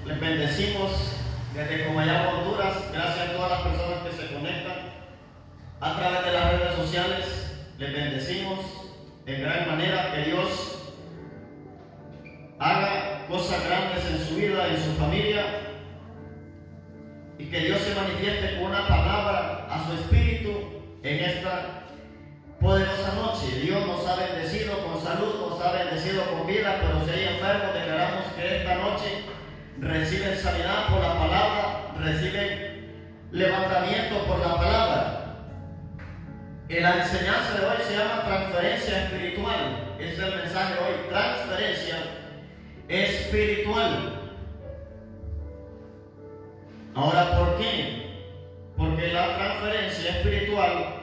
Les bendecimos desde Comayagua, Honduras. Gracias a todas las personas que se conectan a través de las redes sociales. Les bendecimos en gran manera. Que Dios haga cosas grandes en su vida y en su familia, y que Dios se manifieste con una palabra a su espíritu en esta poderosa noche. Dios nos ha bendecido con salud, nos ha bendecido con vida, pero si hay enfermos, declaramos que esta noche reciben sanidad por la palabra, reciben levantamiento por la palabra. La enseñanza de hoy se llama transferencia espiritual. Ese es el mensaje de hoy, transferencia espiritual. Ahora, ¿por qué? Porque la transferencia espiritual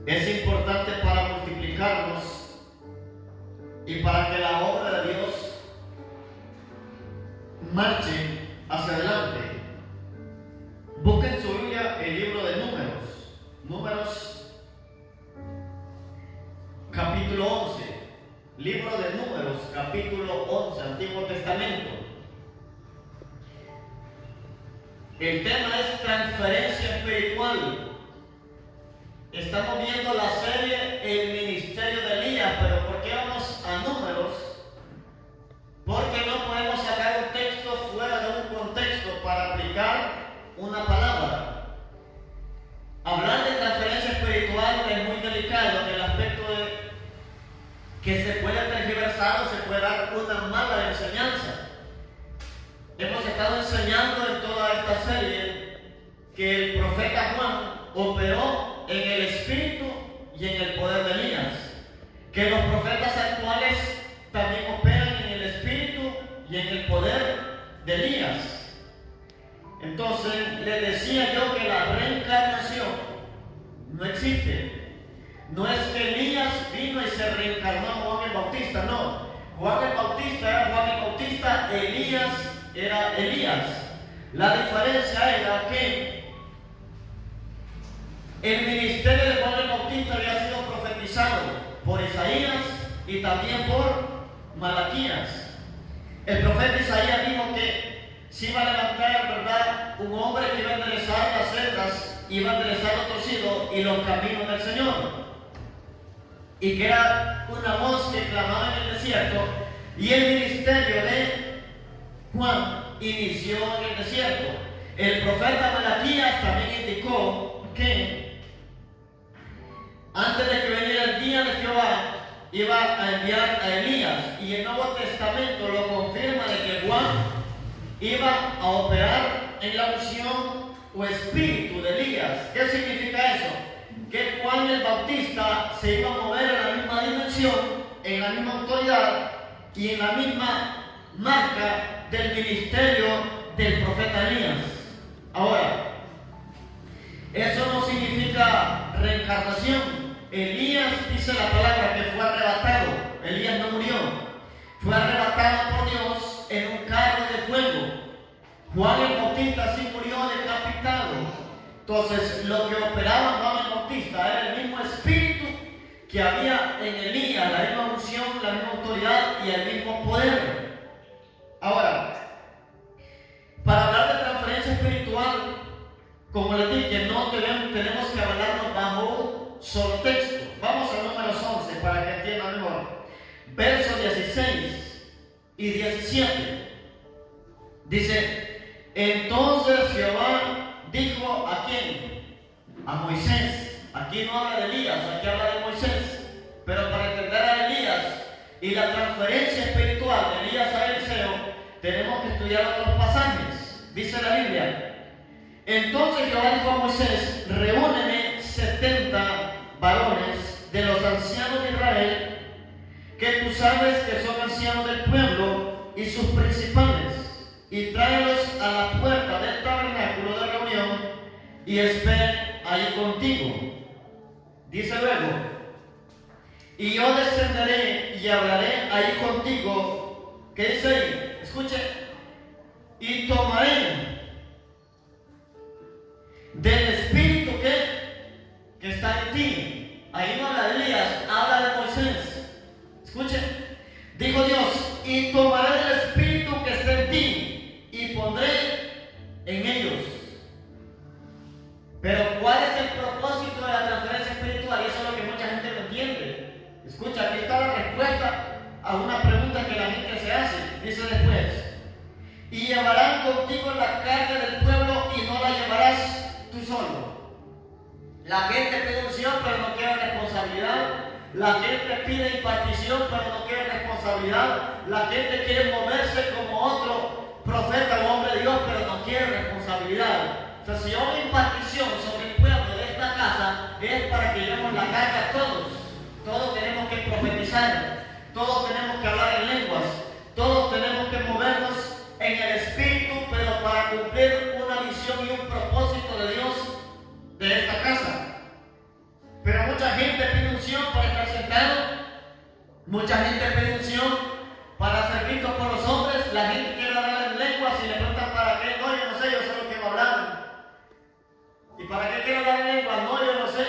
es importante para multiplicarnos y para que la obra de Dios marche hacia adelante. Busquen en su Biblia el libro de Números capítulo 11. Libro de Números capítulo 11, Antiguo Testamento. El tema es transferencia espiritual. Estamos viendo la serie El Ministerio de Elías, pero ¿por qué vamos a Números? Porque no podemos sacar un texto fuera de un contexto para aplicar una palabra. Hablar de transferencia espiritual es muy delicado en el aspecto de que se puede tergiversar o se puede dar una mala enseñanza. Hemos estado enseñando en toda esta serie que el profeta Juan operó en el espíritu y en el poder de Elías, que los profetas actuales también operan en el espíritu y en el poder de Elías. Entonces les decía yo que la reencarnación no existe. No es que Elías vino y se reencarnó en Juan el Bautista, no. Juan el Bautista era Juan el Bautista, Elías era Elías. La diferencia era que el ministerio de Juan el Bautista había sido profetizado por Isaías y también por Malaquías. El profeta Isaías dijo que se iba a levantar, ¿verdad?, un hombre que iba a enderezar las sendas, iba a enderezar lo torcido y los caminos del Señor. Y que era una voz que clamaba en el desierto, y el ministerio de Juan inició en el desierto. El profeta Malaquías también indicó que antes de que viniera el día de Jehová iba a enviar a Elías, y el Nuevo Testamento lo confirma de que Juan iba a operar en la unción o espíritu de Elías. ¿Qué significa eso? Que Juan el Bautista se iba a mover en la misma dimensión, en la misma autoridad y en la misma marca del ministerio del profeta Elías. Ahora, eso no significa reencarnación. Elías, dice la palabra, que fue arrebatado. Elías no murió, fue arrebatado por Dios en un carro de fuego. Juan el Bautista sí murió decapitado. Entonces, lo que operaba Juan el Bautista era el mismo espíritu que había en Elías, la misma unción, la misma autoridad y el mismo poder. Ahora, para hablar de transferencia espiritual, como les dije, no tenemos que hablarnos bajo un solo texto. Vamos a Números 11 para que entiendan mejor. Versos 16 y 17. Dice: entonces Jehová dijo ¿a quién? A Moisés. Aquí no habla de Elías, aquí habla de Moisés. Pero para entender a Elías y la transferencia espiritual de Elías a Eliseo, tenemos que estudiar otros pasajes. Dice la Biblia: entonces Jehová dijo a Moisés: reúneme 70 varones de los ancianos de Israel, que tú sabes que son ancianos del pueblo, y sus principales, y tráelos a la puerta del tabernáculo de reunión, y esperen ahí contigo. Dice luego: y yo descenderé y hablaré ahí contigo. ¿Qué dice ahí? Escuche: y tomaré del espíritu que está en ti. Ahí no habla de Elías, habla de Moisés. Escuche: dijo Dios: y tomaré del espíritu La gente pide impartición, pero no quiere responsabilidad. La gente quiere moverse como otro profeta o hombre de Dios, pero no quiere responsabilidad. O sea, si hay impartición sobre el pueblo de esta casa, es para que llevemos la carga todos. Todos tenemos que profetizar, todos tenemos que hablar en lenguas, todos tenemos que movernos en el Espíritu, pero para cumplir una visión y un propósito de Dios de esta casa. Pero mucha gente pide unción para estar sentado, mucha gente pide unción para ser visto por los hombres. La gente quiere hablar en lenguas y le preguntan para qué. No, yo no sé, yo sé lo que va a hablar. ¿Y para qué quiero hablar en lenguas? No, yo no sé.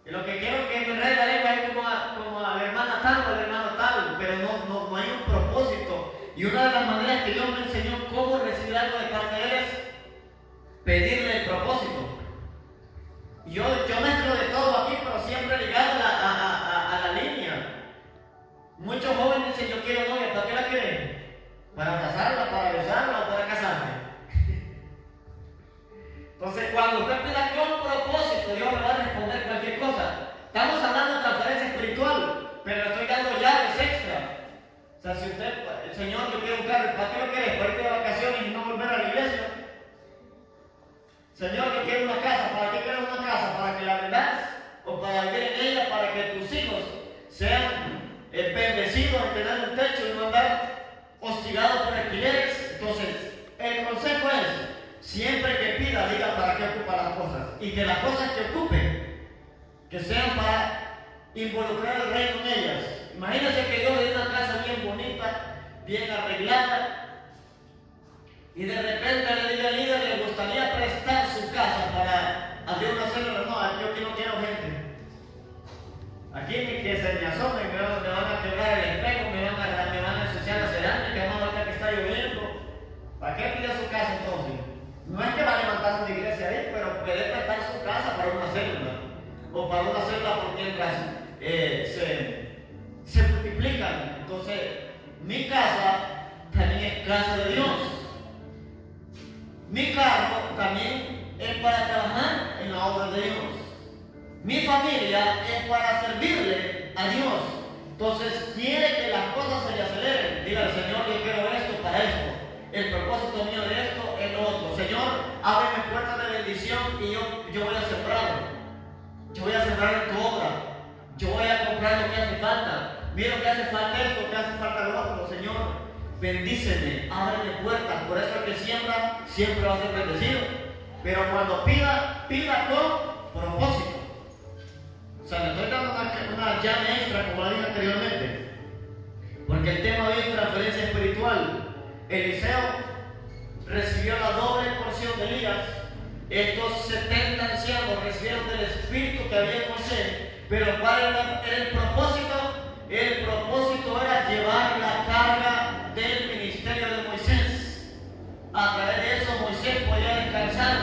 Y lo que quiero es que me enrede la lengua es como a la hermana tal o al hermano tal, pero no hay un propósito. Y una de las maneras que Dios me enseñó cómo recibir algo de parte de Él es pedirle el propósito. Yo mezclo de todo aquí, pero siempre ligado a la línea. Muchos jóvenes dicen, yo quiero novia. ¿Para qué la quieren? ¿Para casarla, para besarla o para casarme? Entonces, cuando usted pida con propósito, Dios le va a responder cualquier cosa. Estamos hablando de transferencia espiritual, pero estoy dando llaves extra. O sea, si usted, el Señor, yo quiero un carro, ¿para qué lo quieres? ¿Para irte de vacaciones y no volver a la iglesia? Señor, yo quiero una casa. ¿Para qué quieres una casa? ¿Para que la vendas? ¿O para vivir en ella? ¿Para que tus hijos sean bendecidos en tener un techo y no andar hostigados por alquileres? Entonces, el consejo es, siempre que pida, diga para qué ocupa las cosas. Y que las cosas que ocupe, que sean para involucrar el reino en ellas. Imagínense que Dios le dé una casa bien bonita, bien arreglada, y de repente le diga al líder, le gustaría prestar su casa para hacer una célula. No, yo aquí no quiero gente. Aquí ni que se me asomen, me van a quebrar el espejo, me van a ensuciar la cerámica, más ahorita que está lloviendo. ¿Para qué pide su casa entonces? No es que va a levantar una iglesia ahí, pero puede prestar su casa para una célula. O para una célula por mientras se multiplican. Entonces, mi casa también es casa de Dios. Mi cargo también es para trabajar en la obra de Dios. Mi familia es para servirle a Dios. Entonces quiere que las cosas se le aceleren. Diga al Señor, yo quiero esto para esto. El propósito mío de esto es lo otro. Señor, ábreme puertas de bendición y yo voy a sembrar. Yo voy a sembrar en tu obra. Yo voy a comprar lo que hace falta. Mira que hace falta esto, que hace falta lo otro. Señor, bendíceme, ábreme puertas. Por eso el que siembra siempre va a ser bendecido. Pero cuando pida con propósito. O sea, le estoy dando una llave extra, como la dije anteriormente. Porque el tema de hoy es transferencia espiritual. Eliseo recibió la doble porción de Elías. Estos 70 ancianos recibieron del espíritu que había en Moisés. Pero ¿cuál era el propósito? El propósito era llevar la carga del ministerio de Moisés. A través de eso Moisés podía descansar.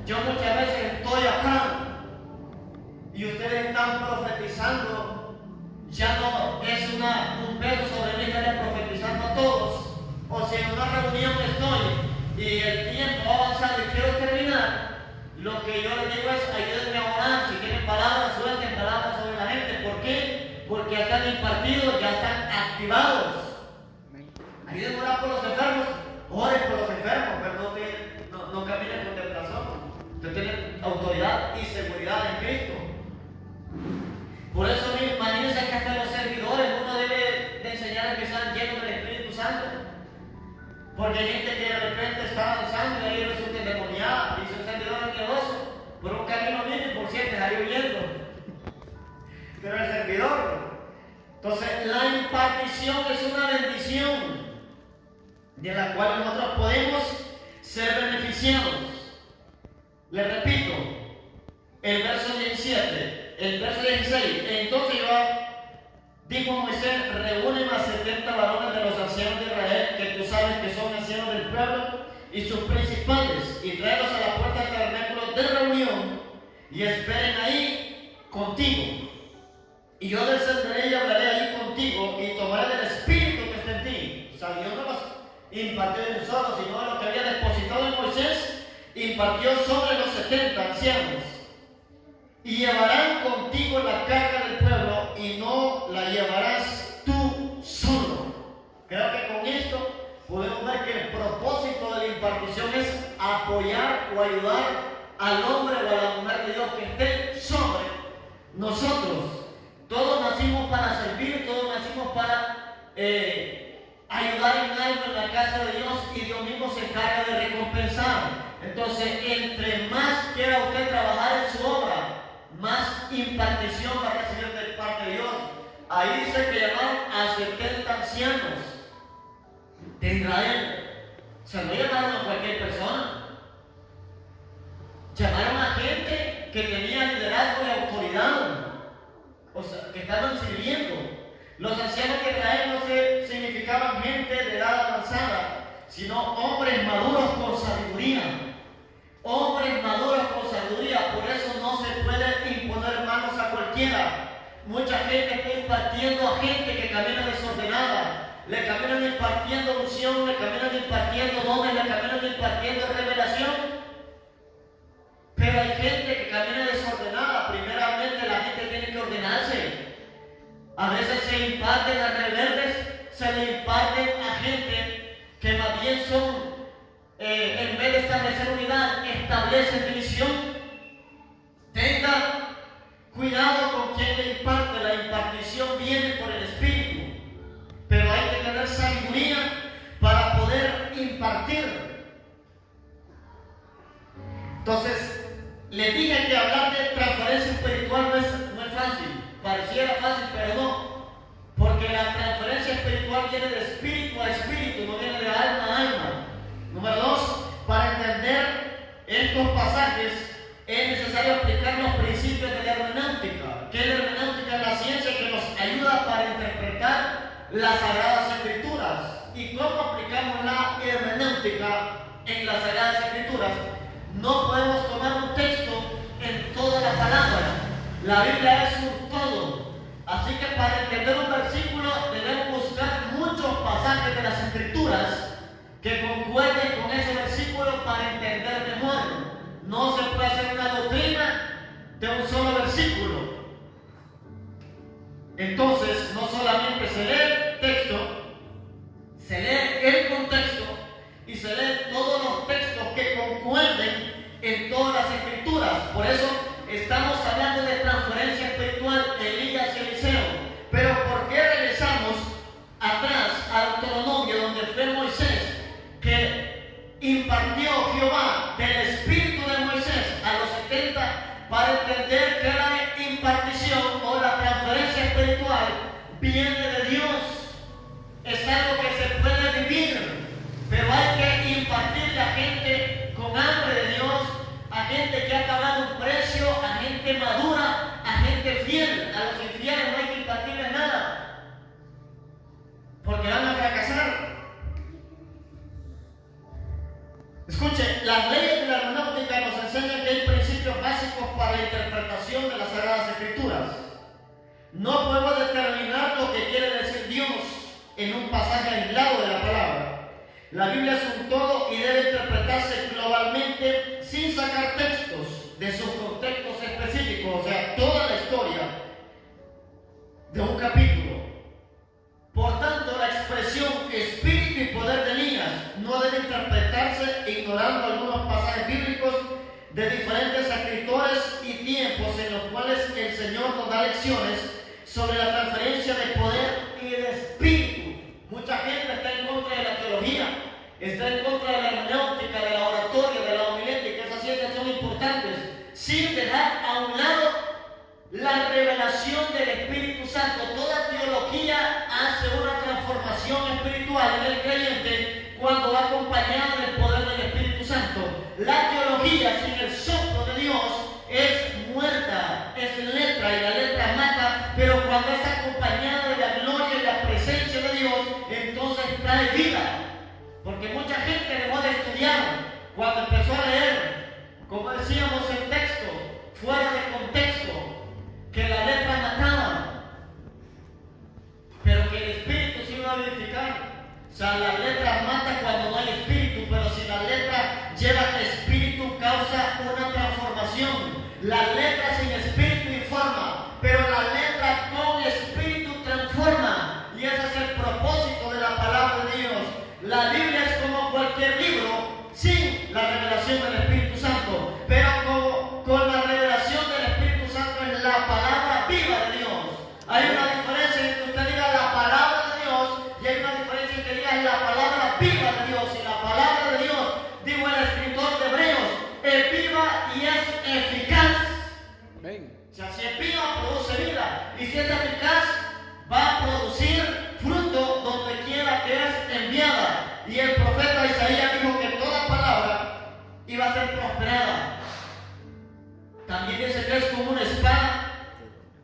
Yo muchas veces estoy acá y ustedes están profetizando. Ya no es un peso sobre mí que estaré profetizando a todos. O si en una reunión estoy y el tiempo ha avanzado y quiero terminar, lo que yo les digo es ayúdenme a orar. Si tienen palabras, suelten palabras sobre la gente. ¿Por qué? Porque ya están impartidos, ya están activados. Ayúdenme a orar por los enfermos, oren por los enfermos, pero no caminen con tentación. Usted tiene autoridad y seguridad en Cristo. Por eso imagínense que hasta los servidores uno debe de enseñar a que sean llenos del Espíritu Santo. Porque hay gente que de repente está avanzando y ahí resulta endemoniada y su servidor es miedoso. Por un camino viene y por siete salió huyendo. Pero el servidor. Entonces la impartición es una bendición de la cual nosotros podemos ser beneficiados. Les repito, el verso 17, el verso 16. Entonces dijo Moisés, reúnen a 70 varones de los ancianos de Israel, que tú sabes que son ancianos del pueblo, y sus principales, y tráelos a la puerta del tabernáculo de reunión, y esperen ahí contigo. Y yo descenderé y hablaré ahí contigo, y tomaré del espíritu que está en ti. O sea, Dios no los impartió de un solo, sino de lo que había depositado en Moisés, impartió sobre los 70 ancianos. y llevarán contigo la carga del pueblo y no la llevarás tú solo. Creo que con esto podemos ver que el propósito de la impartición es apoyar o ayudar al hombre o a la mujer de Dios que esté sobre nosotros. Todos nacimos para servir, todos nacimos para ayudar en algo en la casa de Dios, y Dios mismo se encarga de recompensar. Entonces, entre más quiera usted trabajar en su obra, más impartición va a recibir de parte de Dios. Ahí dice que llamaron a 70 ancianos de Israel. O sea, no llamaron a cualquier persona. Llamaron a gente que tenía liderazgo y autoridad, o sea, que estaban sirviendo. Los ancianos de Israel no se significaban gente de edad avanzada, sino hombres maduros con sabiduría. Hombres maduros con sabiduría. Por eso no se puede imponer manos a cualquiera. Mucha gente está impartiendo a gente que camina desordenada. Le caminan impartiendo unción, le caminan impartiendo dones, le caminan impartiendo revelación. Pero hay gente que camina desordenada. Primeramente la gente tiene que ordenarse. A veces se imparten a rebeldes, se le imparten a gente que más bien son, en vez de establecer unidad, establecen división. Tenga cuidado con quien le imparte. La impartición viene por el Espíritu, pero hay que tener sabiduría para poder impartir. Entonces, les dije que hablar de transferencia espiritual no es fácil. Pareciera fácil, pero no. Porque la transferencia espiritual viene de espíritu a espíritu, no viene de alma a alma. Número 2, para entender estos pasajes es necesario aplicar los principios de la hermenéutica. ¿Qué es la hermenéutica? Es la ciencia que nos ayuda para interpretar las Sagradas Escrituras. ¿Y cómo aplicamos la hermenéutica en las Sagradas Escrituras? No podemos tomar un texto en toda la palabra. La Biblia es un todo. Así que para entender un versículo debemos buscar muchos pasajes de las Escrituras que concuerden con ese versículo para entender mejor. No se puede hacer una doctrina de un solo versículo. Entonces, no solamente se lee el texto, se lee el contexto y se lee todos los textos que concuerden en todas las Escrituras. Por eso estamos hablando de transferencia espiritual, Elías y Eliseo. Pero ¿por qué regresamos atrás a Deuteronomio, donde fue Moisés que impartió Jehová del espíritu de Moisés a los 70, para entender que la impartición o la transferencia espiritual viene de Dios? Es algo que se puede vivir, pero hay que impartirle a gente con hambre de Dios, a gente que ha pagado un precio, a gente madura, a gente fiel. A los infieles no hay que impartirles nada, porque van a fracasar. Escuche, las leyes de la hermenéutica nos enseñan que hay principios básicos para la interpretación de las Sagradas Escrituras. No podemos determinar lo que quiere decir Dios en un pasaje aislado de la palabra. La Biblia es un todo y debe interpretarse globalmente sin sacar textos de sus contextos específicos, o sea, toda la historia de un capítulo. Por tanto, la expresión espíritu y poder de Elías no debe interpretarse ignorando algunos pasajes bíblicos de diferentes escritores y tiempos en los cuales el Señor nos da lecciones sobre la transferencia de poder y de espíritu. Mucha gente está en contra de la teología, está en contra de la hermenéutica, de la oratoria, de la homilética. Esas ciencias son importantes, sin dejar a un lado la revelación del Espíritu Santo. Toda teología hace una transformación espiritual en el creyente cuando va acompañada del poder del Espíritu Santo. La teología sin el soplo de Dios es muerta, es letra, y la letra mata, pero cuando es acompañada de la gloria y la presencia de Dios, entonces trae vida. Porque mucha gente dejó de estudiar cuando empezó a leer, como decíamos en texto, fuera de contexto, que la letra mataba, pero que el Espíritu se iba a vivificar. O sea, la letra mata cuando no hay Espíritu, pero si la letra lleva Espíritu, causa una transformación. La letra sin Espíritu si es eficaz, va a producir fruto donde quiera que es enviada. Y el profeta Isaías dijo que toda palabra iba a ser prosperada. También dice que es como una espada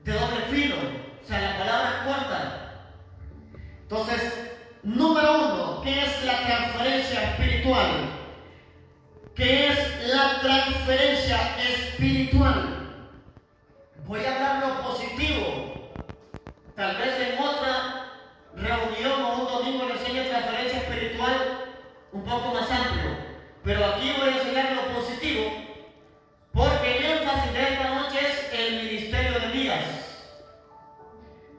de doble filo, o sea, la palabra corta. Entonces, número uno, ¿qué es la transferencia espiritual? ¿Qué es la transferencia espiritual? Voy a hablar lo positivo. Tal vez en otra reunión o un domingo le enseñe transferencia espiritual un poco más amplio. Pero aquí voy a enseñar lo positivo, porque el énfasis de esta noche es el ministerio de Elías.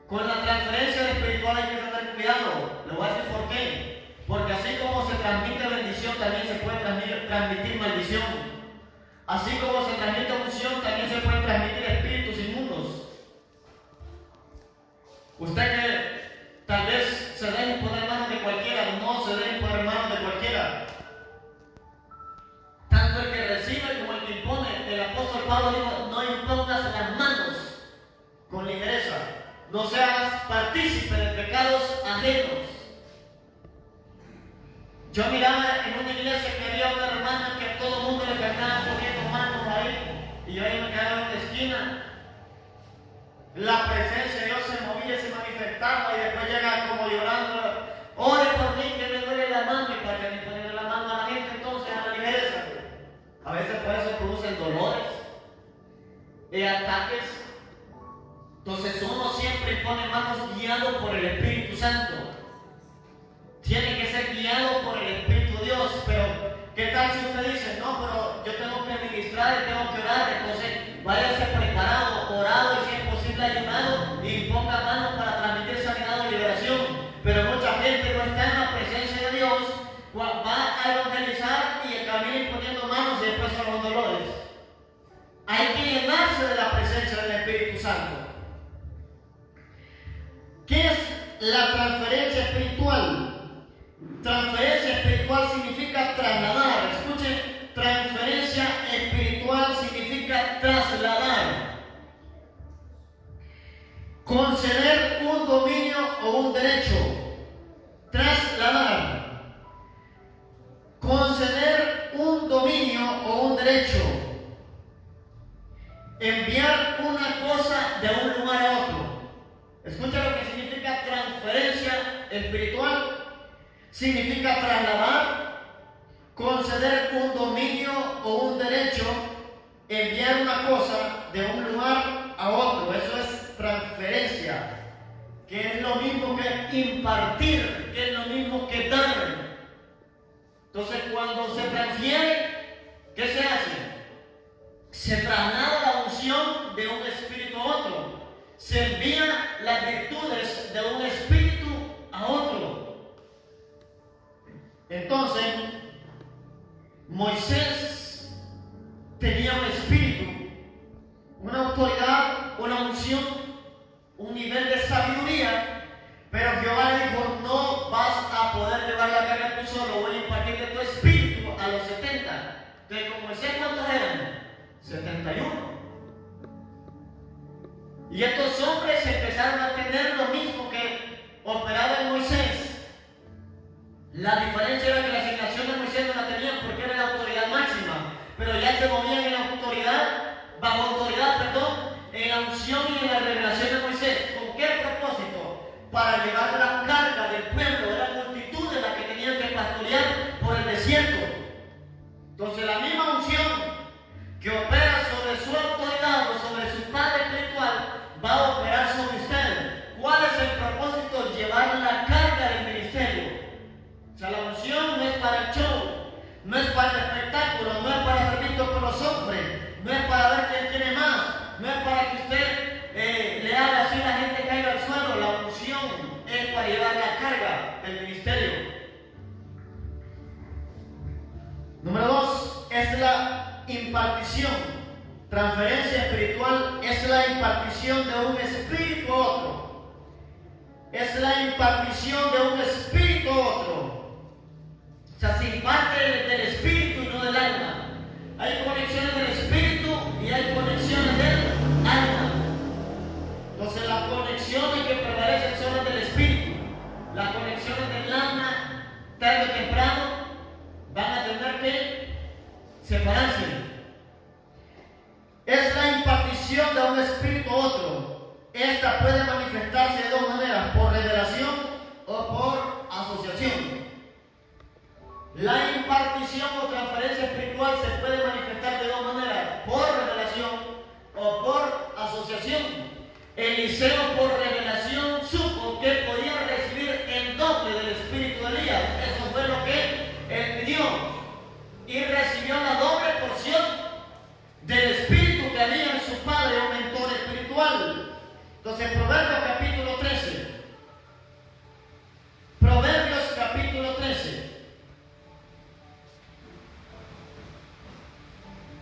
Con la transferencia espiritual hay que tener cuidado. Le voy a decir por qué. Porque así como se transmite bendición, también se puede transmitir maldición. Así como se transmite unción, también se pueden transmitir espíritus inmundos. Usted que tal vez se deje poner manos de cualquiera, no se deje poner manos de cualquiera. Tanto el que recibe como el que impone. El apóstol Pablo dijo: no impongas las manos con ligereza, no seas partícipe de pecados ajenos. Yo miraba en una iglesia que había una hermana que a todo el mundo le cargaban poniendo manos ahí, y yo ahí me quedaba en la esquina. La presencia de Dios se movía, se manifestaba, y después llega como llorando: ore por mí que me duele la mano. Y para que le ponen la mano a la gente, entonces a la ligereza. A veces por eso producen dolores y ataques. Entonces uno siempre pone manos guiado por el Espíritu Santo. Tiene que ser guiado por el Espíritu de Dios. Pero ¿qué tal si usted dice: no, pero yo tengo que ministrar, tengo que orar? Entonces váyase preparado, orado y si es posible ayunado, y ponga manos para transmitir sanidad o liberación. Pero mucha gente no está en la presencia de Dios, va a evangelizar y camina poniendo manos y después son los dolores. Hay que llenarse de la presencia del Espíritu Santo. ¿Qué es la transferencia espiritual? Transferencia espiritual significa trasladar. Escuchen, transferencia espiritual significa trasladar. Conceder un dominio o un derecho. Trasladar. Conceder un dominio o un derecho. Enviar una cosa de un lugar a otro. Escucha lo que significa transferencia espiritual. Significa trasladar, conceder un dominio o un derecho, enviar una cosa de un lugar a otro. Eso es transferencia, que es lo mismo que impartir, que es lo mismo que dar. Entonces, cuando se transfiere, ¿qué se hace? Se traslada la unción de un espíritu a otro. Se envía las virtudes de un espíritu a otro. Entonces, Moisés tenía un espíritu, una autoridad, una unción, un nivel de sabiduría, pero Jehová le dijo: no vas a poder llevar la carga tú solo, voy a impartir de tu espíritu a los 70. Entonces, con Moisés, ¿cuántos eran? 71. Y estos hombres empezaron a tener lo mismo que operaba en Moisés. La diferencia era que la asignación de Moisés no la tenían porque era la autoridad máxima, pero ya se movían en la autoridad, bajo autoridad, en la unción y en la revelación de Moisés. ¿Con qué propósito? Para llevar la carga del pueblo, de la multitud de la que tenían que pastorear por el desierto. Entonces, la misma unción que opera sobre su autoridad o sobre su padre espiritual va a operar sobre usted. ¿Cuál es el propósito? Llevar la carga del ministerio. O sea, la unción no es para el show, no es para el espectáculo, no es para ser visto por los hombres, no es para ver quién tiene más, no es para que usted le haga así la gente caiga al suelo. La unción es para llevar la carga del ministerio. Número 2 es la impartición. Transferencia espiritual es la impartición de un espíritu a otro. Es la impartición de un espíritu a otro. O sea, se imparte del espíritu y no del alma. Hay conexiones del espíritu y hay conexiones del alma. Entonces, la conexión separarse. Es la impartición de un espíritu a otro. Esta puede manifestarse de dos maneras, por revelación o por asociación. La impartición o transferencia espiritual se puede manifestar de dos maneras, por revelación o por asociación. Eliseo por revelación supo que podía recibir el doble del espíritu de Elías. Eso fue lo que él pidió. Y recibió la doble porción del espíritu que había en su padre, un mentor espiritual. Entonces, Proverbios capítulo 13. Proverbios capítulo 13.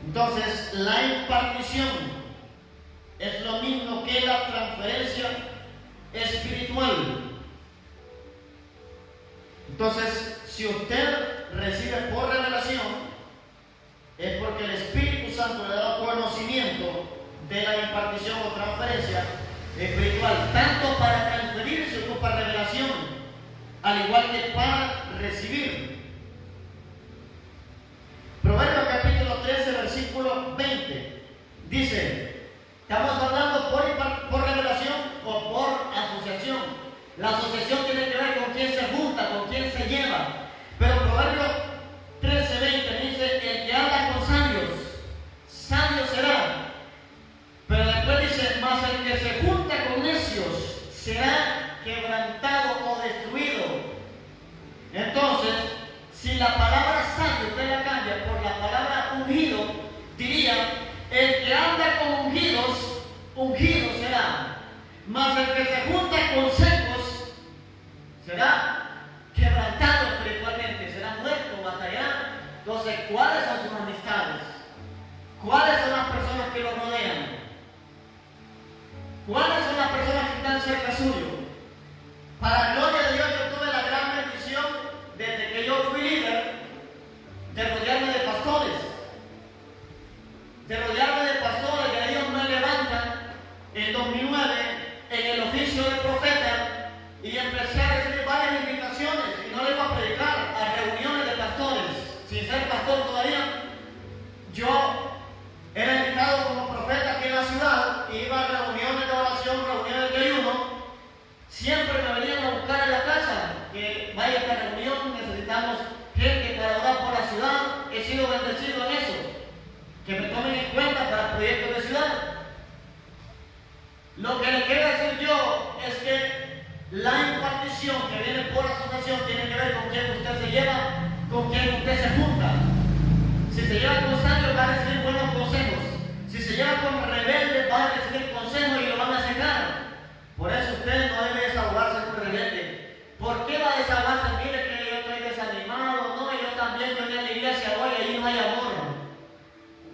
Entonces, la impartición es lo mismo que la transferencia espiritual. Entonces, si usted recibe por revelación, es porque el Espíritu Santo le ha dado conocimiento de la impartición o transferencia espiritual. Tanto para transferir se ocupa revelación, al igual que para recibir. Proverbios capítulo 13, versículo 20. Dice, estamos hablando por revelación o por asociación. La asociación tiene que ver con quién se junta, con quién se lleva. Pero Proverbios 13:20 dice, el que habla con sabios, sabio será. Pero después dice, mas el que se junta con necios será quebrantado o destruido. Entonces, si la palabra sabio usted la cambia por la palabra ungido, diría, el que anda con ungidos, ungido será. Mas el que se junta con secos será quebrantado espiritualmente, será muerto, batallar. Entonces, ¿cuáles son sus amistades? ¿Cuáles son las personas que lo rodean? ¿Cuáles son las personas que están cerca suyo? Para gloria de Dios, yo tuve la gran bendición desde que yo fui líder de rodearme de pastores. De rodearme de pastores, que Dios me levanta en 2009 en el oficio de profeta y empecé a recibir varias invitaciones, y no le iba a predicar, a reuniones de pastores, sin ser pastor todavía. Yo era invitado como profeta aquí en la ciudad, y iba a reuniones de oración, reuniones de ayuno. Siempre me venían a buscar en la casa, que vaya a esta reunión, necesitamos gente para orar por la ciudad. He sido bendecido en eso, que me tomen en cuenta para proyectos de ciudad. Lo que le quiero decir yo es que la impartición que viene por asociación tiene que ver con quién usted se lleva, con quién usted se junta. Si se lleva con sabios, va a recibir buenos consejos. Si se lleva con rebeldes, va a recibir consejos y lo van a cegar. Por eso usted no debe desahogarse con rebelde. ¿Por qué va a desahogarse? Mire que yo estoy desanimado, no, yo también, yo en la iglesia voy, ahí no hay amor.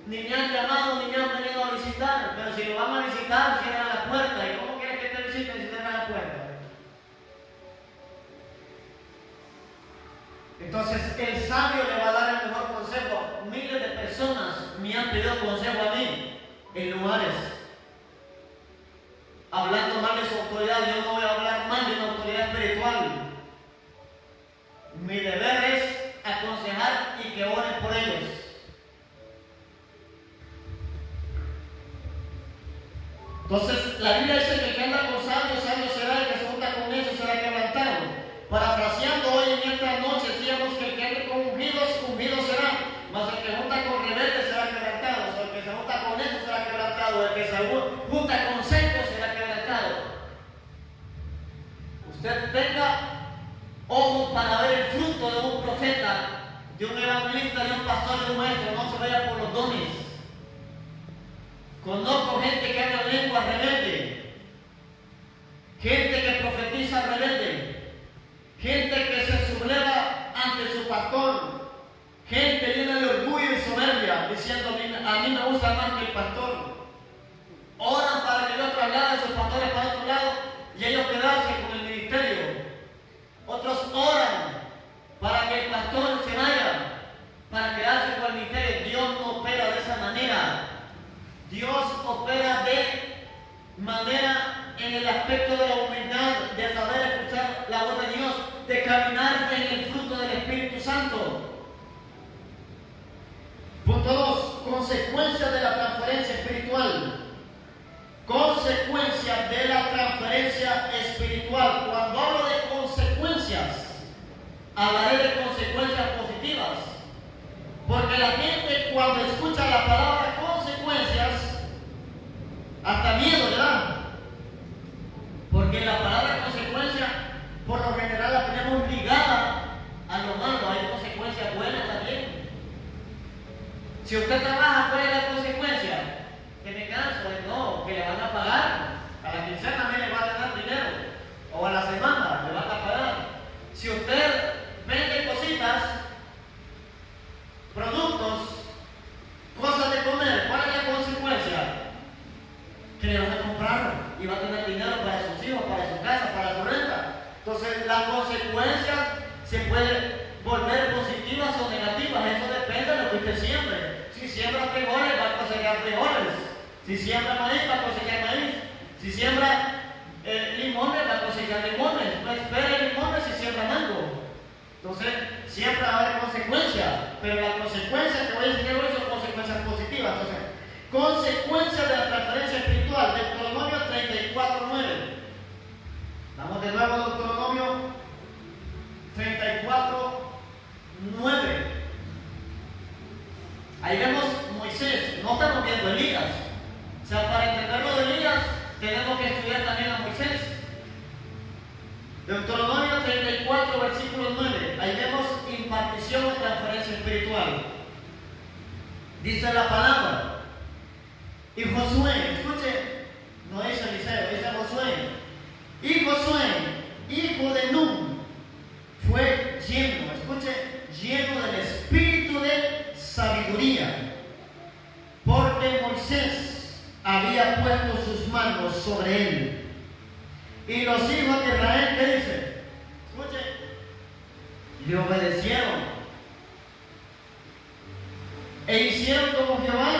Ni me han llamado, ni me han venido a visitar. Pero si lo van a visitar, cierran la puerta. ¿Y cómo quieren que te visiten si cierran la puerta? Entonces el sabio le va a dar el mejor consejo. Miles de personas me han pedido consejo a mí en lugares, hablando mal de su autoridad. Yo no voy a hablar mal de una autoridad espiritual. Mi deber es aconsejar y que oren por ellos. Entonces la Biblia dice que el que anda con sabios, sabio será, el que se junta con ellos será quebrantado. Parafraseando hoy en esta noche, decíamos que el que ande con ungidos, ungido será. Mas el que junta con rebeldes será quebrantado. O sea, el que se junta con eso será quebrantado. El que se junta con secos será quebrantado. Usted tenga ojo para ver el fruto de un profeta, de un evangelista, de un pastor, de un maestro. No se vaya por los dones. Conozco gente que habla lengua rebelde, gente que profetiza rebelde, gente que se subleva ante su pastor, gente llena de orgullo y soberbia, diciendo a mí me gusta más que el pastor. Oran para que el otro traslade a sus pastores para otro lado y ellos quedarse con el ministerio. Otros oran para que el pastor se vaya, para quedarse con el ministerio. Dios no opera de esa manera. Dios opera de manera en el aspecto de la humildad, de saber escuchar la voz de Dios, de caminar en el fruto del Espíritu Santo. Punto consecuencias de la transferencia espiritual. Consecuencias de la transferencia espiritual. Cuando hablo de consecuencias, hablaré de consecuencias positivas. Porque la gente cuando escucha la palabra consecuencias, hasta miedo le da. Porque la palabra consecuencia, por lo general la tenemos ligada a lo malo. Hay consecuencias buenas también. Si usted trabaja, ¿cuál es la consecuencia? Que me canso, no, que le van a pagar. A la quincena me le van a dar dinero. O a la semana le van a pagar. Si usted vende cositas, productos, cosas de comer, ¿cuál es la consecuencia? Que le van a comprar y va a tener dinero para sus hijos, para su casa, para su renta. Entonces las consecuencias se pueden volver positivas o negativas. Eso depende de lo que usted siembre. Si siembra frijoles, va a cosechar frijoles. Si siembra maíz, va a cosechar maíz. Si siembra limones, va a cosechar limones. No espere limones si siembra mango. Entonces siempre va a haber consecuencias, pero las consecuencias que voy a enseñar hoy son consecuencias positivas. Entonces, consecuencias de la transferencia espiritual. Deuteronomio 34:9. Vamos de nuevo a Deuteronomio 34:9. Ahí vemos Moisés. No estamos viendo Elías. O sea, para entender lo de Elías, tenemos que estudiar también a Moisés. Deuteronomio 34, versículo 9. Ahí vemos impartición o transferencia espiritual. Dice la palabra. Y Josué, escuche, no dice Eliseo, dice Josué. Y Josué, hijo de Nun, fue lleno, escuche, lleno del espíritu de sabiduría, porque Moisés había puesto sus manos sobre él. Y los hijos de Israel, ¿qué dice? Escuche, le obedecieron e hicieron como Jehová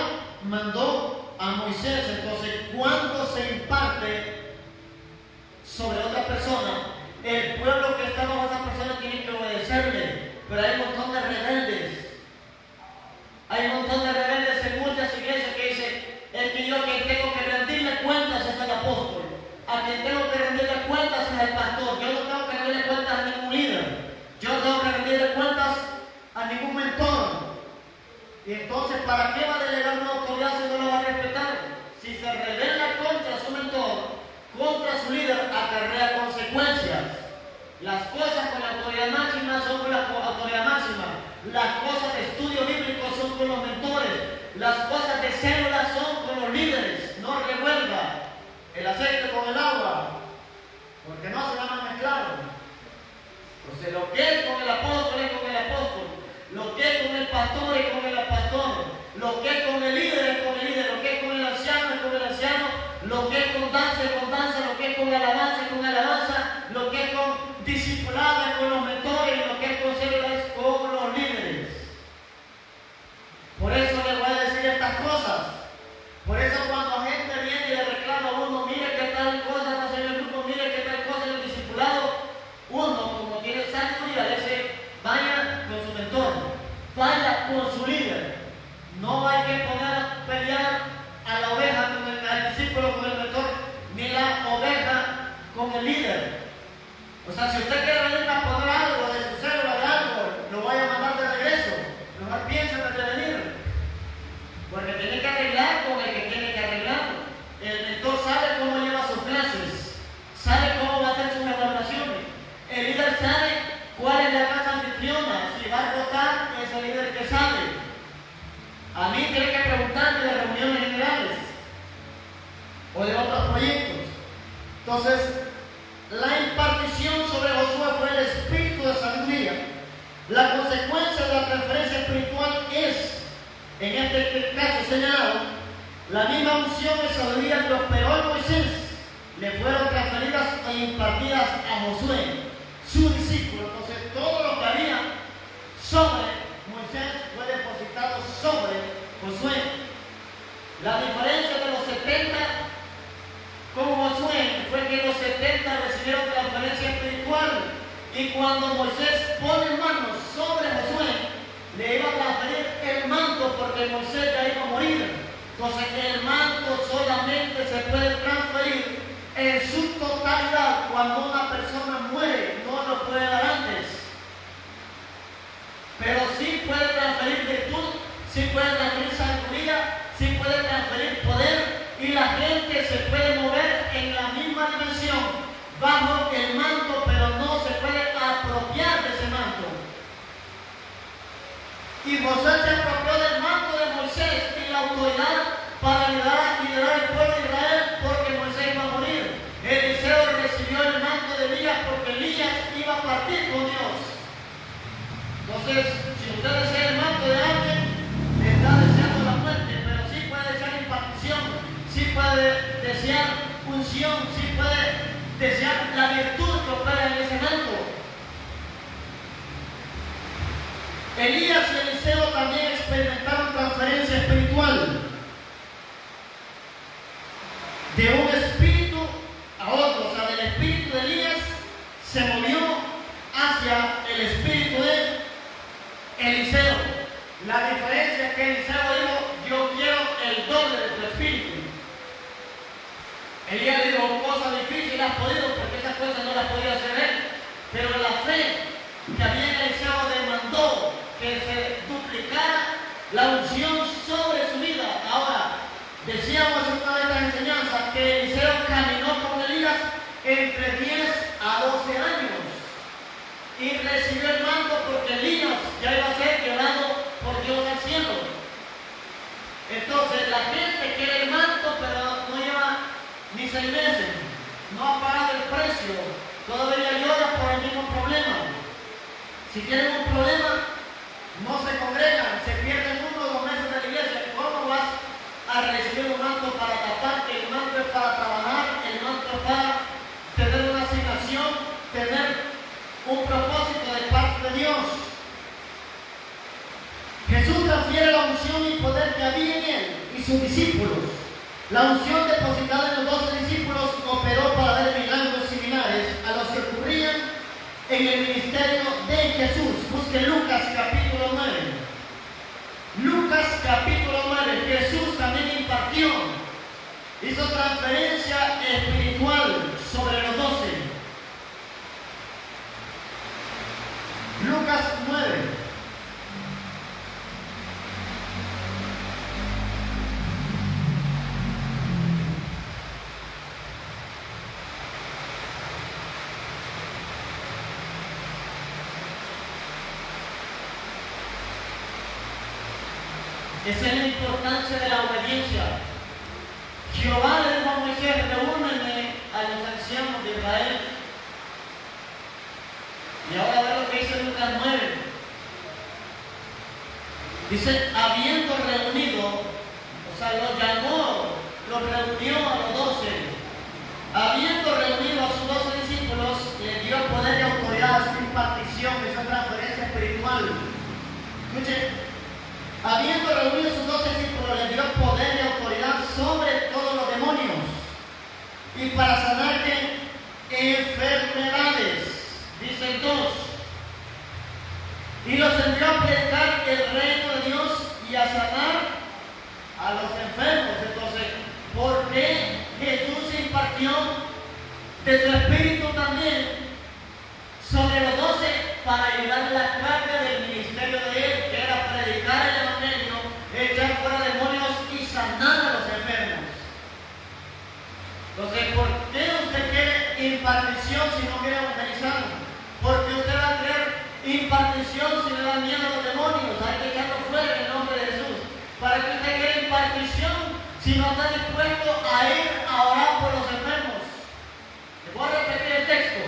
mandó a Moisés. Entonces, cuando se imparte sobre otra persona, el pueblo que está bajo esa persona tiene que obedecerle. Pero hay un montón de rebeldes. Hay un montón de rebeldes en muchas iglesias que dicen: es que yo que tengo que rendirle cuentas es el apóstol. A quien tengo que rendirle cuentas es el pastor. Yo no tengo que rendirle cuentas a ningún líder. Yo no tengo que rendirle cuentas a ningún mentor. Y entonces, ¿para qué va a delegar una autoridad si no lo va a respetar? Si se rebela contra su mentor, contra su líder, acarrea consecuencias. Las cosas con la autoridad máxima son con la autoridad máxima. Las cosas de estudio bíblico son con los mentores. Las cosas de célula son con los líderes. No revuelva el aceite con el agua, porque no se van a mezclar. Entonces, lo que es con el apóstol es con el apóstol, lo que es con el pastor es con el pastor, lo que es con el líder es con el líder, lo que es con el anciano es con el anciano, lo que es con danza es con danza, lo que es con alabanza es con alabanza, lo que es con discipulado es con los mentores, y lo que es con célula es con los líderes. Por eso les voy a decir estas cosas. Por eso cuando gente viene y le reclama a uno: mire qué tal cosa pasa en el grupo, mire qué tal cosa en el discipulado, uno, como tiene sabiduría, le dice: vaya con su mentor, vaya con su líder. No hay que poner a pelear a la oveja con al discípulo con el mentor, ni la oveja con el líder. O sea, si usted quiere venir a poner algo de su célula, de algo, lo vaya a mandar de regreso. Mejor piensen antes de venir. Porque tiene que arreglar con el que tiene que arreglar. El mentor sabe cómo lleva sus clases, sabe cómo va a hacer sus evaluaciones. El líder sabe cuál es la casa anfitriona. Si va a rotar, es el líder que sabe. A mí tiene que preguntarme de reuniones generales o de otros proyectos. Entonces, la impartición sobre Josué fue el espíritu de sabiduría. La consecuencia de la transferencia espiritual es, en este caso señalado, la misma unción de sabiduría que operó en Moisés, le fueron transferidas e impartidas a Josué, su discípulo. Entonces, todo lo que había sobre Moisés fue depositado sobre Josué. La diferencia de los 70 con Josué fue que los 70 recibieron transferencia espiritual, y cuando Moisés pone manos sobre Josué, le iba a transferir el manto, porque Moisés ya iba a morir. pero sí puede transferir virtud, sí puede transferir sabiduría, sí puede transferir poder, y la gente se puede mover en la misma dimensión bajo el manto, pero no se puede apropiar de ese manto. Y José se apropió del manto de Moisés y la autoridad para liderar el pueblo de Israel, porque Moisés iba a morir. Eliseo recibió el manto de Elías porque Elías iba a partir con Dios. Entonces, si usted desea el manto de alguien, le está deseando la muerte, pero sí puede desear impartición, sí puede desear unción, sí puede desear la virtud que opera en ese manto. Elías y Eliseo también experimentaron transferencia espiritual de un espíritu a otro. O sea, del espíritu de Elías se movió hacia el espíritu de Eliseo. La diferencia es que Eliseo dijo: yo quiero el doble de tu espíritu. Elías le dijo: cosas difíciles has podido, porque esas cosas no las podía hacer él. Pero la fe que había en Eliseo demandó que se duplicara la unción sobre su vida. Ahora, decíamos en una de estas enseñanzas que Eliseo caminó con Elías entre 10 a 12 años y recibió el manto porque Elías ya iba a ser llevado por Dios al cielo. Entonces, la gente quiere el manto, pero no lleva ni 6 meses, no ha pagado el precio, todavía llora por el mismo problema. Si tienen un problema, no se congregan, se pierden 1 o 2 meses de la iglesia. ¿Cómo vas a recibir un manto para taparte? El manto es para trabajar, el manto es para tener una asignación, tener un propósito de parte de Dios. Jesús transfiere la unción y poder que había en él y sus discípulos. La unción depositada en los 12 discípulos operó para ver milagros similares a los que ocurrían en el ministerio de Jesús. Busquen Lucas capítulo 9. Lucas capítulo 9. Jesús también impartió, hizo transferencia espiritual sobre los 12. Lucas 9. Esa es la importancia de la obediencia. Jehová le dijo a Moisés: reúneme a los ancianos de Israel. Y ahora ve lo que dice Lucas 9. Dice: habiendo reunido, o sea, los llamó, los reunió a los 12. Habiendo reunido a sus 12 discípulos, le dio poder y autoridad, esa impartición, esa transferencia espiritual. Escuchen. Habiendo reunido a sus 12 discípulos, les dio poder y autoridad sobre todos los demonios y para sanar enfermedades, dice el 2. Y los envió a predicar el reino de Dios y a sanar a los enfermos. Entonces, ¿por qué Jesús impartió de su espíritu también sobre los 12? Para ayudar la carga del ministerio de él, que era predicar el evangelio, echar fuera demonios y sanar a los enfermos. Entonces, ¿por qué usted quiere impartición si no quiere evangelizar? ¿Por qué usted va a querer impartición si le da miedo a los demonios? Hay que echarlo fuera en el nombre de Jesús. ¿Para qué usted quiere impartición si no está dispuesto a ir a orar por los enfermos? Le voy a repetir el texto.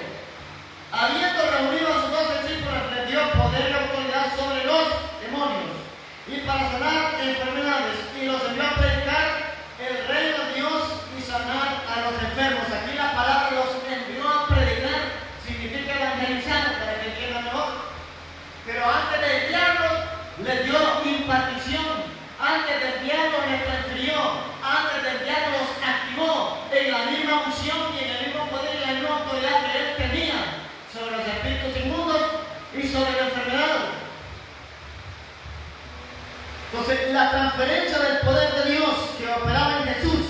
Habiendo reunido a sus 12 discípulos, les dio poder y autoridad sobre los demonios y para sanar enfermedades, y los envió a predicar el reino de Dios y sanar a los enfermos. Aquí la palabra los envió a predicar significa evangelizar, para que entiendan mejor. Pero antes de enviarlos, les dio impartición. Antes de enviarlos, les transfirió. Antes de enviarlos, los activó en la misma unción y en el mismo poder y la misma autoridad que él tenía sobre los espíritus inmundos y sobre la enfermedad. Entonces, la transferencia del poder de Dios que operaba en Jesús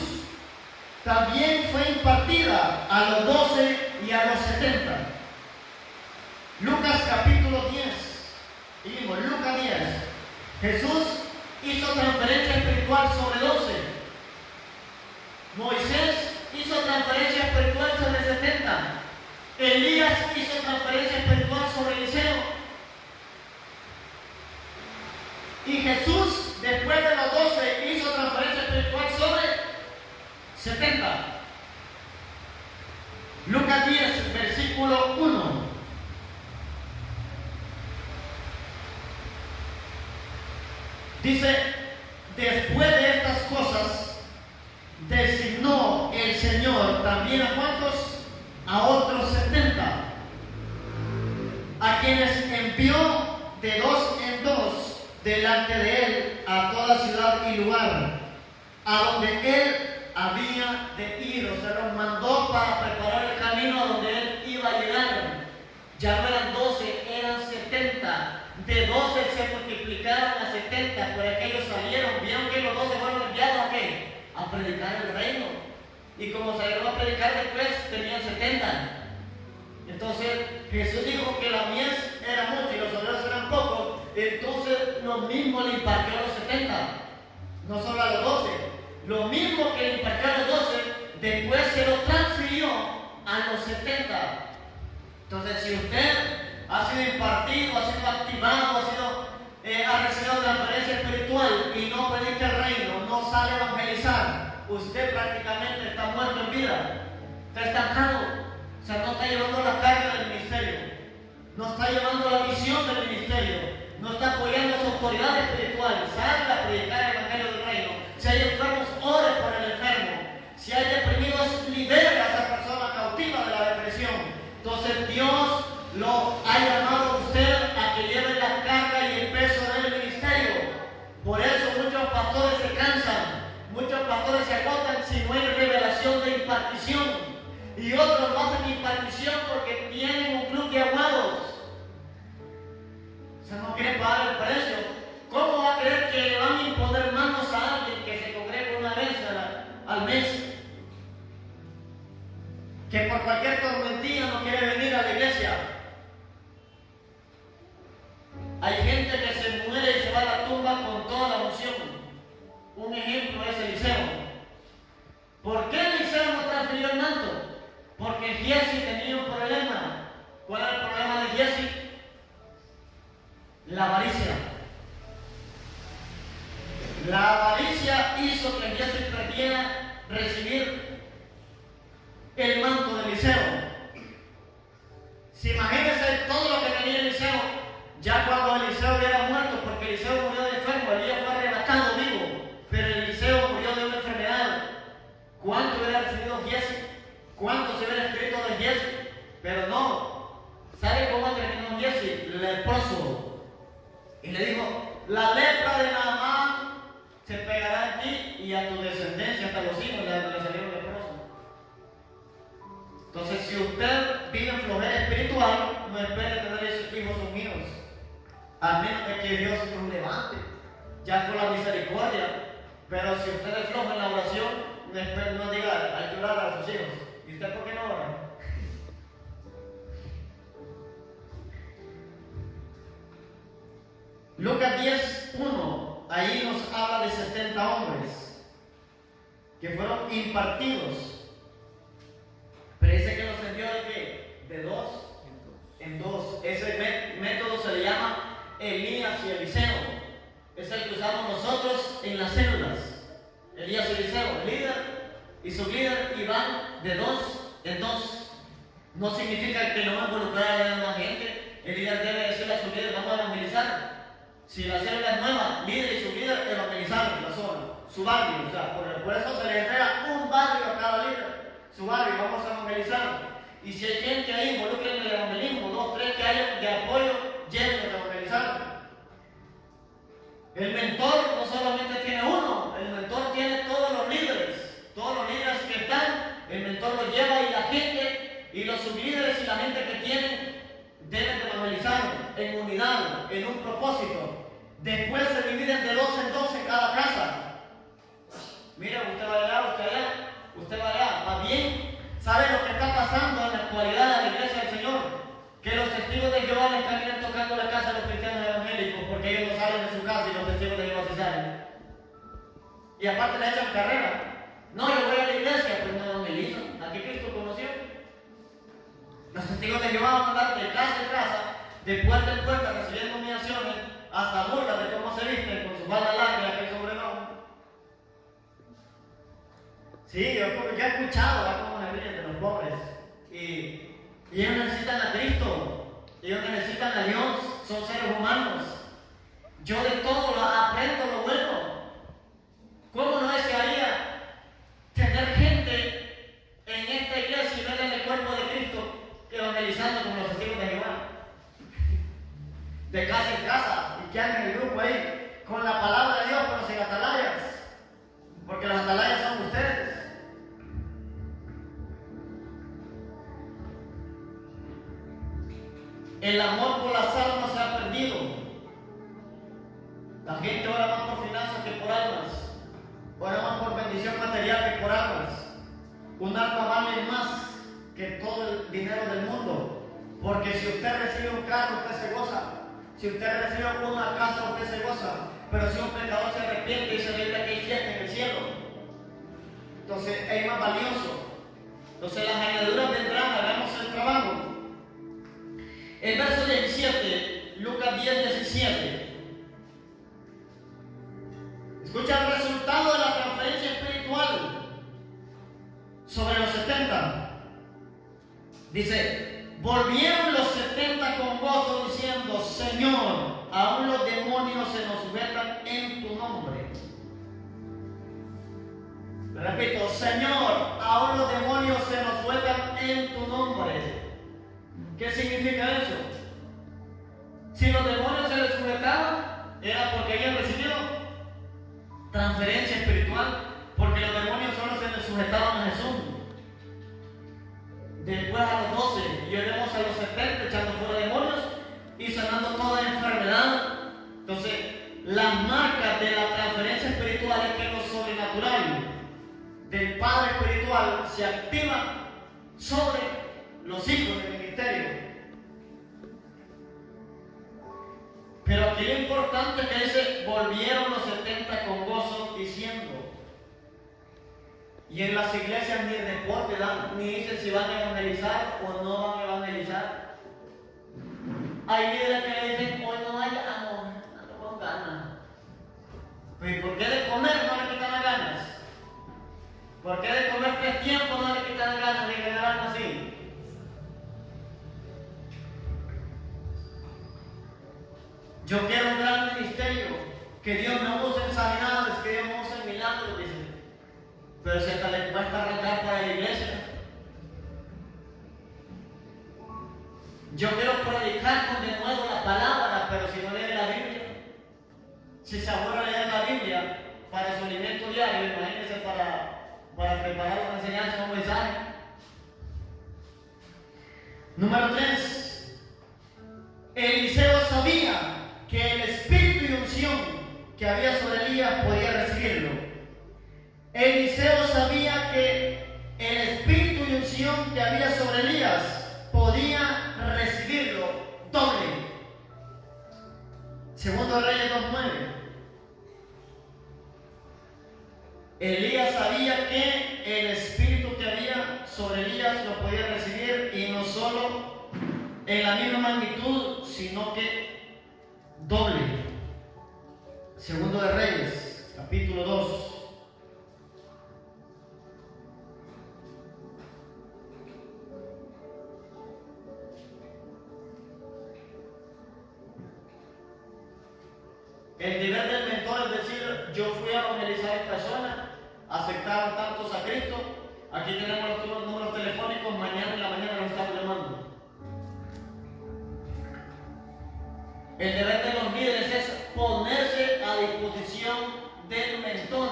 también fue impartida a los 12 y a los 70. Lucas capítulo 10. Y vimos, Jesús hizo transferencia espiritual sobre 12. Moisés hizo transferencia espiritual sobre 70. Elías hizo transferencia espiritual sobre Eliseo. Y Jesús, después de los 12, hizo transferencia espiritual sobre 70. Lucas 10, versículo 1. Dice, después de estas cosas, designó el Señor también a cuántos, a otros 70, a quienes envió de dos en dos delante de él a toda ciudad y lugar a donde él había de ir. O sea, los mandó para preparar el camino a donde él iba a llegar. Ya no eran 12, eran 70. De 12 se multiplicaron a 70, por aquellos salieron, vieron que los 12 fueron enviados ¿a qué? A predicar el reino. Y como salieron a predicar después, tenían 70. Entonces Jesús dijo que la mies era mucha y los obreros eran pocos. Entonces lo mismo le impartió a los 70, no solo a los 12. Lo mismo que le impartió a los 12, después se lo transfirió a los 70. Entonces, si usted ha sido impartido, ha sido activado, ha recibido transferencia espiritual y no predica el reino, no sale a evangelizar, usted prácticamente está muerto en vida, está estancado. O sea, no está llevando la carga del ministerio, no está llevando la misión del ministerio, no está apoyando a su autoridad espiritual. Salga a predicar el evangelio del reino. Si hay enfermos, ore por el enfermo. Si hay deprimidos, libere a esa persona cautiva de la depresión. Entonces Dios lo ha llamado a usted a que lleve la carga y el peso del ministerio. Por eso muchos pastores se cansan, muchos pastores se agotan si no hay revelación de impartición. Y otros no hacen impartición porque tienen un club de aguados. O sea, no quieren pagar el precio. ¿Cómo va a creer que le van a imponer manos a alguien que se congregue una vez al mes? Que por cualquier tormentilla no quiere venir a la iglesia. Hay gente que se muere y se va a la tumba con toda la unción. Un ejemplo es Eliseo. ¿Por qué Eliseo no transfirió el manto? Porque Giesi tenía un problema. ¿Cuál era el problema de Giesi? La avaricia. La avaricia hizo que Giesi perdiera recibir el manto de Eliseo. Si imagínense todo lo que tenía Eliseo, ya cuando Eliseo hubiera muerto, porque Eliseo murió de enfermo, Elías fue arrebatado vivo, pero Eliseo murió de una enfermedad. ¿Cuánto hubiera recibido Giesi? ¿Cuánto se hubiera escrito de Giesi? Pero no. ¿Sabe cómo terminó Giesi? Leproso. Y le dijo, la lepra de Naamán se pegará en ti y a tu descendencia, hasta los hijos le salieron leprosos. Entonces, si usted vive en flojera espiritual, no espere tener esos hijos unidos, a menos de que Dios los levante, ya con la misericordia. Pero si usted es flojo en la oración, no diga, hay que orar a sus hijos. ¿Y usted por qué no ora? Lucas 10:1, ahí nos habla de 70 hombres que fueron impartidos. Pero dice que los envió de qué? De dos en dos. Ese método se le llama Elías y Eliseo. Es el que usamos nosotros en las células. Elías y Eliseo, el líder y su líder, y van de dos en dos. No significa que no va a involucrar a la gente. El líder debe decirle a su líder, vamos a evangelizar. Si la célula es nueva, líder y su líder evangelizaron la zona, su barrio. O sea, por eso se le entrega un barrio a cada líder. Su barrio, vamos a evangelizar. Y si hay gente ahí, involucren en el evangelismo, 2, 3 que hayan de apoyo, llévenlos a evangelizar. El mentor no solamente tiene uno, el mentor tiene todos los líderes que están, el mentor los lleva y la gente, y los sublíderes y la gente que tienen, deben de evangelizar en unidad, en un propósito. Después se dividen de 2 en 2 en cada casa. Mira, usted va allá, usted va allá, va bien. ¿Sabe lo que está pasando en la actualidad de la iglesia del Señor? Que los testigos de Jehová les caminan tocando la casa a los cristianos evangélicos porque ellos no salen de su casa y los testigos de Jehová sí saben. Y aparte le echan carrera. No, yo voy a la iglesia, pues no evangelizan. ¿A qué Cristo conoció? Los testigos de Jehová van a andar de casa en casa, de puerta en puerta, recibiendo humillaciones, hasta burlas de cómo se visten, con su falda larga y aquel sobrenombre. Sí, yo he escuchado cómo se ríen de los pobres. Y ellos necesitan a Cristo, ellos necesitan a Dios, son seres humanos. Yo de todo aprendo lo bueno. ¿Cómo no desearía tener gente en esta iglesia y ver en el cuerpo de Cristo evangelizando como los testigos de Jehová? De casa en casa, y que anden en el grupo ahí, con la palabra de Dios, pero sin atalayas, porque las atalayas son ustedes. El amor por las almas se ha perdido. La gente ora más por finanzas que por almas, ora más por bendición material que por almas. Un alma vale más que todo el dinero del mundo, porque si usted recibe un carro, usted se goza. Si usted recibe una casa, usted se goza. Pero si un pecador se arrepiente y se olvida que hay fiesta en el cielo, entonces es más valioso. Entonces las añadiduras vendrán, hagamos el trabajo. El verso 17, Lucas 10:17. Escucha el resultado de la transferencia espiritual sobre los 70. Dice: volvieron los 70 con gozo diciendo: Señor, aún los demonios se nos sujetan en tu nombre. Repito: Señor, aún los demonios se nos sujetan en tu nombre. ¿Qué significa eso? Si los demonios se les sujetaban, era porque habían recibido transferencia espiritual, porque los demonios solo se les sujetaban a Jesús. Después a los 12, y veremos a los 70 echando fuera demonios y sanando toda enfermedad. Entonces, las marcas de la transferencia espiritual es que lo sobrenatural del Padre espiritual se activa sobre los hijos del ministerio. Pero aquí lo importante es que dice: volvieron los 70 con gozo diciendo. Y en las iglesias ni deporte dan, ni dicen si van a evangelizar o no van a evangelizar. Hay líderes que le dicen: hoy no hay amor, ando con ganas. ¿Y por qué de comer no le quitan las ganas? ¿Por qué de comer 3 tiempos no le quitan las ganas de ganar algo así? Yo quiero un gran ministerio, que Dios no use en sanidades, que Dios no use en milagros, dice. Pero si hasta le cuesta arrancar para la iglesia. Yo quiero predicar con de nuevo la palabra, pero si no lee la Biblia, si se aburre leer la Biblia para su alimento diario, imagínense para preparar una enseñanza o un mensaje. Número 3. Eliseo sabía que el espíritu y unción que había sobre Elías podía recibirlo. Eliseo sabía que el espíritu y unción que había sobre Elías podía recibirlo doble. Segundo Reyes 2:9. Elías sabía que el espíritu que había sobre Elías lo podía recibir, y no solo en la misma magnitud, sino que doble. Segundo de Reyes, capítulo 2. El deber del mentor es decir: yo fui a evangelizar esta zona, aceptaron tantos a Cristo, aquí tenemos los números telefónicos, mañana en la mañana los estamos llamando. El deber de los líderes es ponerse a disposición del mentor.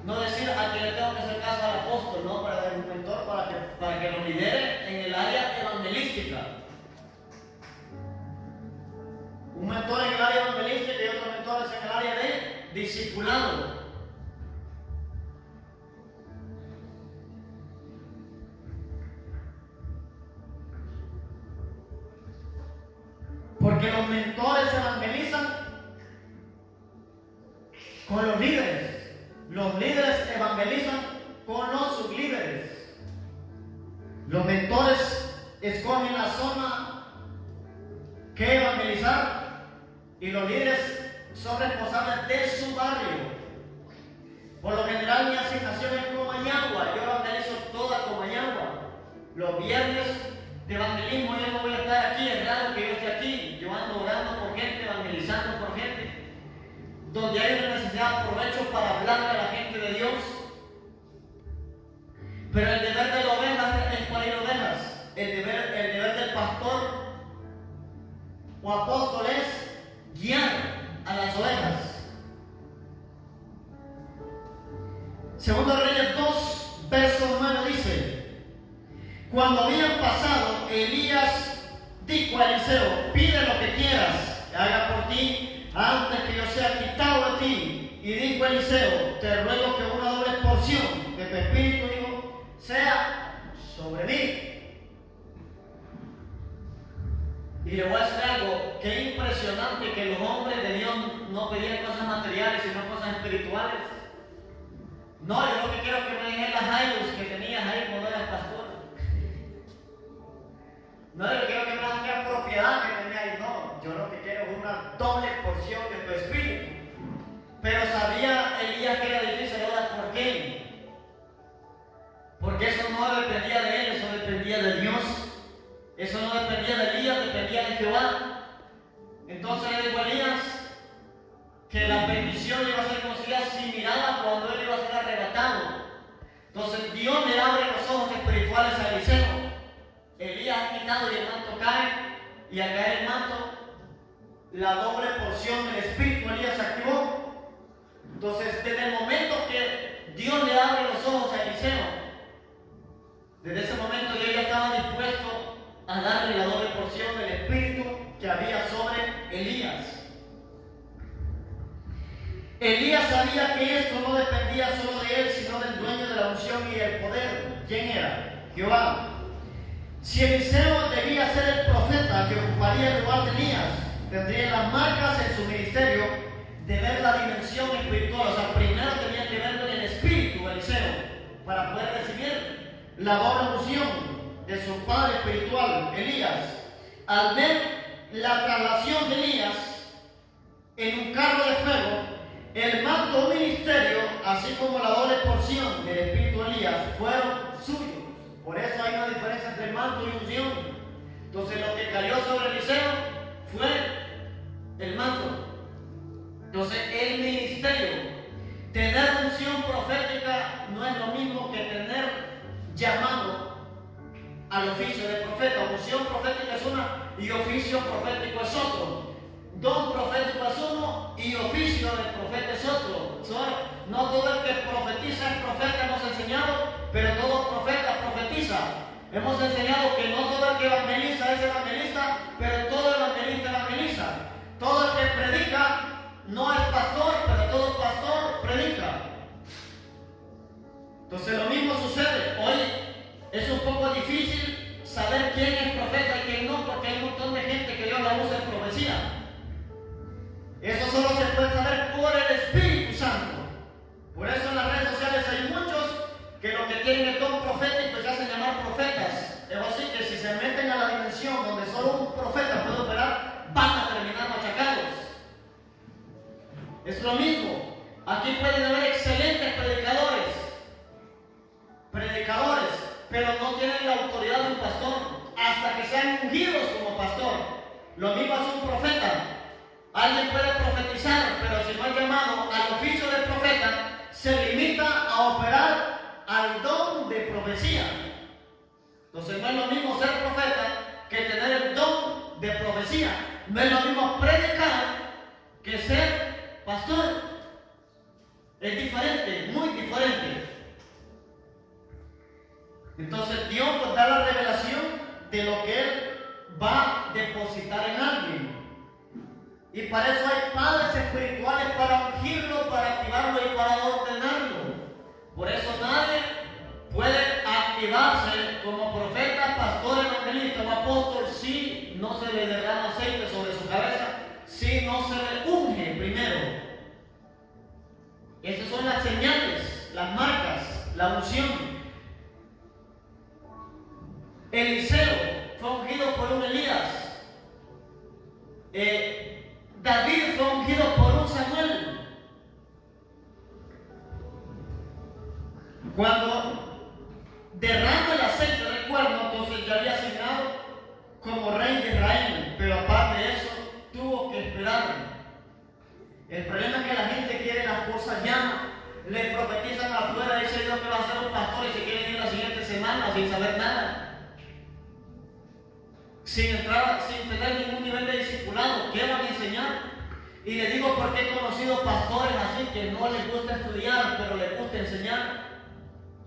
No decir: a quién le tengo que hacer caso al apóstol, no, para el mentor, para que lo lidere en el área evangelística. Un mentor en el área evangelística y otro mentor en el área de discipulado. Porque los mentores evangelizan con los líderes. Los líderes evangelizan con los sublíderes. Los mentores escogen la zona que evangelizar y los líderes son responsables de su barrio. Por lo general mi asignación es Comayagua. Yo evangelizo toda Comayagua. Los viernes de evangelismo yo no voy a estar aquí, es raro que yo esté aquí. Yo ando orando por gente, evangelizando por gente. Donde hay una necesidad, aprovecho para hablarle a la gente de Dios. Pero el deber de la oveja es parir ovejas. El deber del pastor o apóstol es guiar a las ovejas. Segundo Reyes 2, verso 9 dice: cuando habían pasado, Elías dijo a Eliseo: pide lo que quieras que haga por ti antes que yo sea quitado de ti. Y dijo Eliseo: te ruego que una doble porción de tu espíritu, digo, sea sobre mí. Y le voy a decir algo, que impresionante que los hombres de Dios no pedían cosas materiales, sino cosas espirituales. No, yo lo que quiero es que me dejen las Jairus que tenía Jair cuando era pastor. No, yo quiero que me dejen la propiedad que tenía ahí. No, yo lo que quiero es una doble porción de tu espíritu. Pero sabía Elías que era difícil. Ahora, ¿por qué? Porque eso no dependía de él, eso dependía de Dios. Eso no dependía de Elías, dependía de Jehová. Entonces le dijo a Elías que la bendición iba a ser concedida si miraba cuando él iba a ser arrebatado. Entonces Dios le abre los ojos espirituales a Eliseo. Elías ha quitado y el manto cae, y al caer el manto, la doble porción del espíritu de Elías se activó. Entonces, desde el momento que Dios le abre los ojos a Eliseo, desde ese momento Dios ya estaba dispuesto a darle la doble porción del espíritu que había sobre Elías. Elías sabía que esto no dependía solo de él, sino del dueño de la unción y el poder. ¿Quién era? Jehová. Si Eliseo debía ser el profeta que ocuparía el lugar de Elías, tendría las marcas en su ministerio de ver la dimensión espiritual. O sea, primero tenía que verlo en el espíritu Eliseo para poder recibir la doble unción de su padre espiritual, Elías. Al ver la traslación de Elías en un carro de fuego, el manto ministerio, así como la doble porción del espíritu de Elías, fueron suyos. Por eso hay una diferencia entre manto y unción. Entonces lo que cayó sobre Eliseo fue el manto. Entonces el ministerio, tener unción profética no es lo mismo que tener llamado al oficio de profeta. Unción profética es una y oficio profético es otro. Don profético es uno y oficio del profeta es otro. No todo el que profetiza es profeta, hemos enseñado, pero todo profeta profetiza. Hemos enseñado que no todo el que evangeliza es evangelista, pero todo evangelista evangeliza. Todo el que predica no es pastor, pero todo pastor predica. Entonces lo mismo sucede. Hoy es un poco difícil saber quién es profeta y quién no, porque hay un montón de gente que Dios la usa en profecía. Eso solo se puede saber por el Espíritu Santo. Por eso en las redes sociales hay muchos que lo que tienen es don profético y se hacen llamar profetas. Es así que si se meten a la dimensión donde solo un profeta puede operar, van a terminar machacados. Es lo mismo. Aquí pueden haber excelentes predicadores, pero no tienen la autoridad de un pastor hasta que sean ungidos como pastor. Lo mismo es un profeta. Alguien puede profetizar, pero si no es llamado al oficio del profeta, se limita a operar al don de profecía. Entonces no es lo mismo ser profeta que tener el don de profecía. No es lo mismo predicar que ser pastor. Es diferente, muy diferente. Entonces Dios pues da la revelación de lo que Él va a depositar en alguien. Y para eso hay padres espirituales para ungirlo, para activarlo y para ordenarlo. Por eso nadie puede activarse como profeta, pastor, evangelista o apóstol si no se le derrama aceite sobre su cabeza, si no se le unge primero. Cuando derrama el aceite del cuerno, entonces ya había asignado como rey de Israel, pero aparte de eso, tuvo que esperar. El problema es que la gente quiere las cosas ya, les profetizan afuera, dice Dios que va a ser un pastor y se quieren ir la siguiente semana sin saber nada, sin tener ningún nivel de discipulado. ¿Qué van a enseñar? Y les digo porque he conocido pastores así que no les gusta estudiar, pero les gusta enseñar.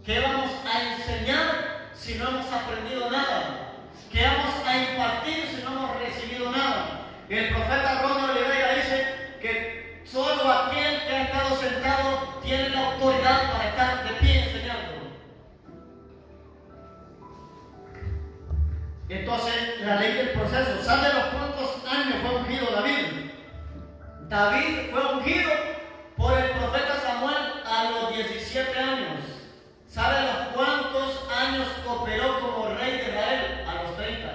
¿Qué vamos a enseñar si no hemos aprendido nada? ¿Qué vamos a impartir si no hemos recibido nada? El profeta Ronald Oliveira dice que solo aquel que ha estado sentado tiene la autoridad para estar de pie enseñando. Entonces, la ley del proceso. ¿Sabe los cuántos años fue ungido David? David fue ungido por el profeta Samuel a los 17 años. ¿Sabe los cuántos años operó como rey de Israel? A los 30.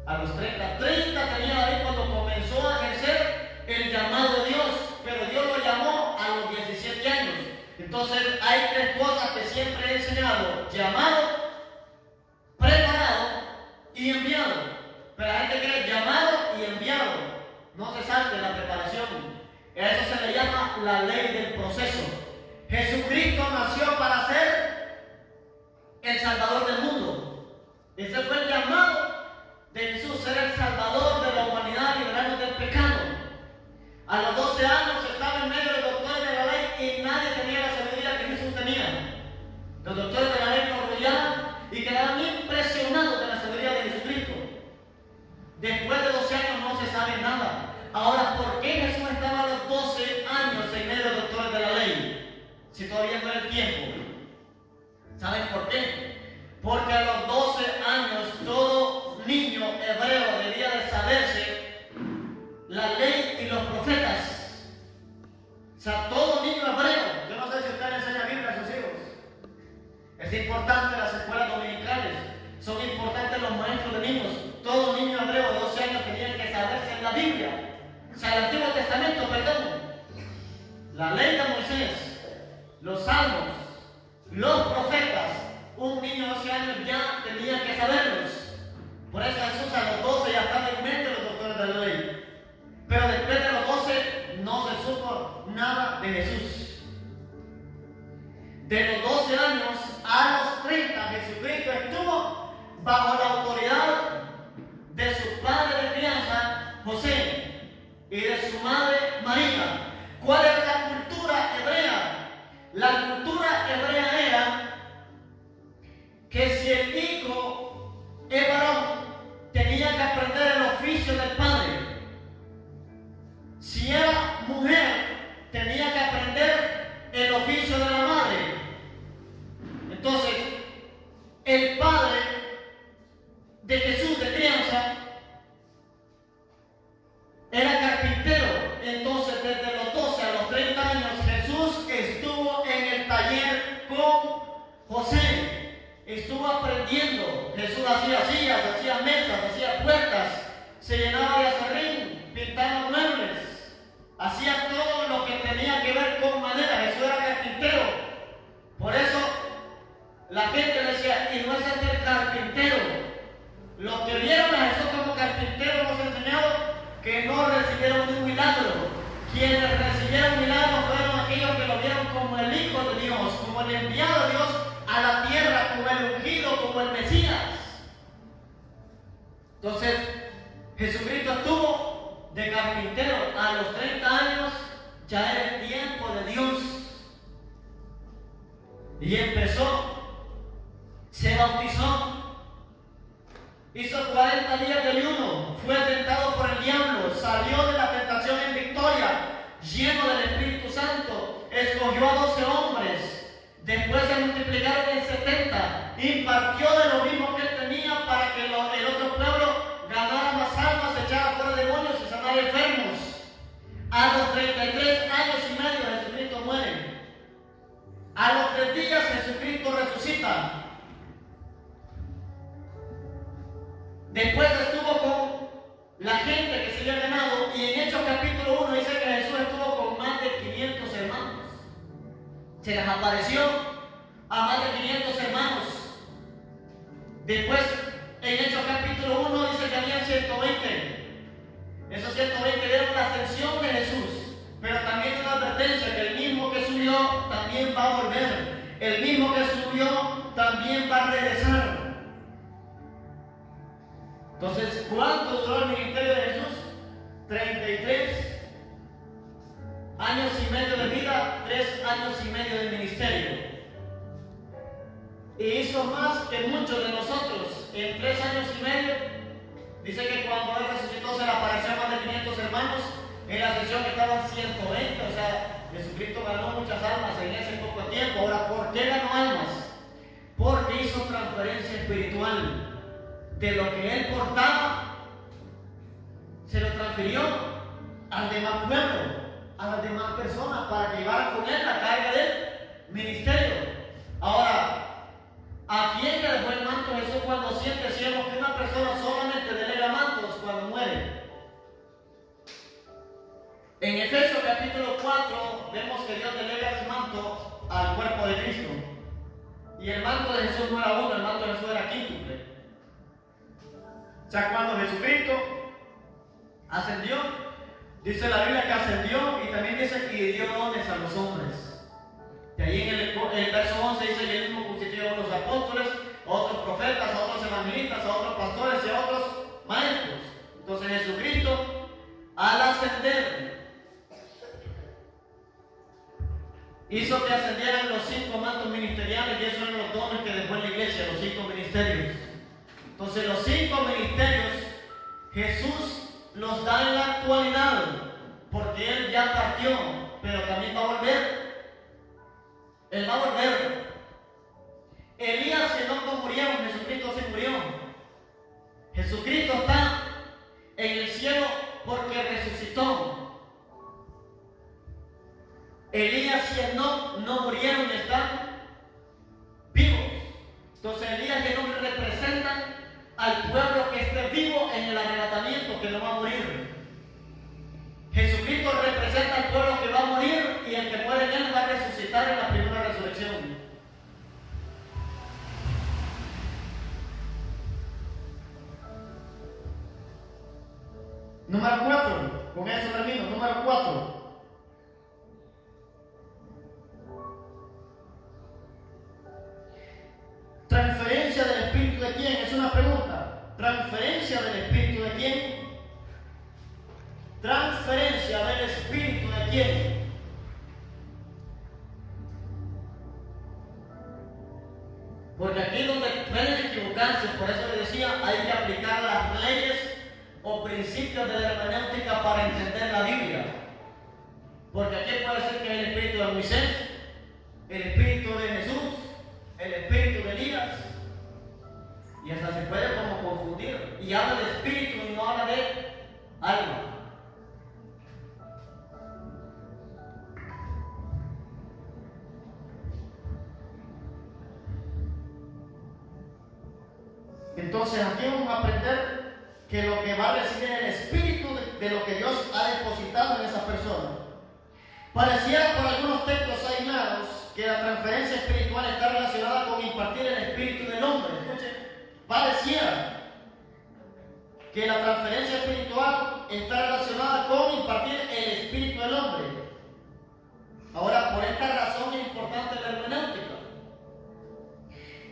A los 30. 30 tenía David cuando comenzó a ejercer el llamado de Dios, pero Dios lo llamó a los 17 años. Entonces hay tres cosas que siempre he enseñado: llamado, preparado y enviado. Pero la gente cree llamado y enviado. No se salte la preparación. A eso se le llama la ley del proceso. Jesucristo nació para ser el Salvador del mundo. Ese fue el llamado de Jesús, ser el Salvador de la humanidad, liberarnos del pecado. A los 12 años estaba en medio de los doctores de la ley y nadie tenía la sabiduría que Jesús tenía. Los doctores de la ley lo rodeaban y quedaban impresionados de la sabiduría de Jesucristo. Después de 12 años no se sabe nada. Ahora, ¿por qué Jesús estaba a los 12 años en medio de los doctores de la ley? Si todavía no era el tiempo. ¿Saben por qué? Porque a los 12 años todo niño hebreo debía de saberse la ley y los profetas. O sea, todo niño hebreo. Yo no sé si usted le enseña Biblia a sus hijos. Es importante las escuelas dominicales. Son importantes los maestros de niños. Todo niño hebreo de 12 años tenía que saberse en la Biblia. O sea, el Antiguo Testamento, perdón. La ley de Moisés, los salmos, los profetas. Un niño de 12 años ya tenía que saberlos. Por eso Jesús a los 12 ya estaba en mente de los doctores de la ley. Pero después de los 12 no se supo nada de Jesús. De los 12 años a los 30, Jesucristo estuvo bajo la autoridad de su padre de crianza, José, y de su madre, María. ¿Cuál era la cultura hebrea? La cultura hebrea era que si el hijo es varón, tenía que aprender el oficio del padre. Si era mujer, tenía que aprender el oficio de la madre. Entonces, el padre de Jesús de crianza era carpintero. Entonces, desde los 12 a los 30 años, Jesús estuvo en el taller con José. Estuvo aprendiendo. Jesús hacía sillas, hacía mesas, hacía puertas, se llenaba de acerrín, pintaba muebles, hacía todo lo que tenía que ver con madera. Jesús era carpintero. Por eso la gente le decía, y no es el carpintero. Los que vieron a Jesús como carpintero nos enseñaron que no recibieron un milagro. Quienes recibieron milagros fueron aquellos que lo vieron como el Hijo de Dios, como el enviado de Dios a la tierra, como el ungido, como el Mesías. Entonces, Jesucristo estuvo de carpintero. A los 30 años ya era el tiempo de Dios. Y empezó, se bautizó, hizo 40 días de ayuno, fue tentado por el diablo, salió de la tentación en victoria, lleno del Espíritu Santo, escogió a 12 hombres. Después se multiplicaron en 70, impartió de lo mismo que él tenía para que el otro pueblo ganara más almas, echara fuera demonios y sanara enfermos. A los 33 años y medio Jesucristo muere. A los 3 días Jesucristo resucita. Después estuvo con la gente que se había ganado, y en Hechos capítulo 1 dice que Jesús estuvo con más de 500 hermanos. Se les apareció a más de 500 hermanos. Después, en Hechos capítulo 1 dice que había 120. Esos 120 dieron la ascensión de Jesús. Pero también una advertencia que el mismo que subió también va a volver. El mismo que subió también va a regresar. Entonces, ¿cuánto duró el ministerio de Jesús? 33 años y medio de vida, 3 años y medio de ministerio. Y hizo más que muchos de nosotros en 3 años y medio. Dice que cuando Él resucitó se le apareció a más de 500 hermanos. En la sesión estaban 120, o sea, Jesucristo ganó muchas almas en ese poco tiempo. Ahora, ¿por qué ganó almas? Porque hizo transferencia espiritual. De lo que Él portaba, se lo transfirió al demás pueblo, a las demás personas, para que llevaran con Él la carga del ministerio. Ahora, ¿a quién le dejó el manto Jesús cuando siempre decíamos que una persona solamente delega mantos cuando muere? En Efesios capítulo 4 vemos que Dios delega el manto al cuerpo de Cristo. Y el manto de Jesús no era uno, el manto de Jesús era quíntuple. O sea, cuando Jesucristo ascendió, dice la Biblia que ascendió y también dice que dio dones a los hombres. Y ahí en el verso 11 dice que Él mismo constituyó a unos apóstoles, a otros profetas, a otros evangelistas, a otros pastores y a otros maestros. Entonces Jesucristo, al ascender, hizo que ascendieran los 5 mantos ministeriales, y esos eran los dones que dejó en la iglesia, los 5 ministerios. Entonces los 5 ministerios Jesús los da en la actualidad, porque Él ya partió, pero también va a volver. Él va a volver. Elías y Enoc no murieron, Jesucristo se murió. Jesucristo está en el cielo porque resucitó. Elías y Enoc no murieron y están vivos. Entonces Elías y Enoc representan al pueblo que esté vivo en el arrebatamiento, que no va a morir. Jesucristo representa al pueblo que va a morir, y el que muere en Él va a resucitar en la primera resurrección. Número 4, con eso termino. Número 4. ¿Transferencia del Espíritu de quién? Es una pregunta. ¿Transferencia del Espíritu de quién? ¿Transferencia del Espíritu de quién? Porque aquí es donde pueden equivocarse. Por eso les decía, hay que aplicar las leyes o principios de la hermenéutica para entender la Biblia. Porque aquí puede ser que es el Espíritu de Moisés, el Espíritu de Jesús, el Espíritu de Elías, y hasta se puede como confundir, y habla de espíritu y no habla de alma. Entonces aquí vamos a aprender que lo que va a recibir el espíritu de lo que Dios ha depositado en esa persona. Pareciera por algunos textos aislados que la transferencia espiritual está relacionada con impartir el espíritu del hombre. Escuchen, pareciera que la transferencia espiritual está relacionada con impartir el espíritu del hombre. Ahora, por esta razón es importante la hermenéutica.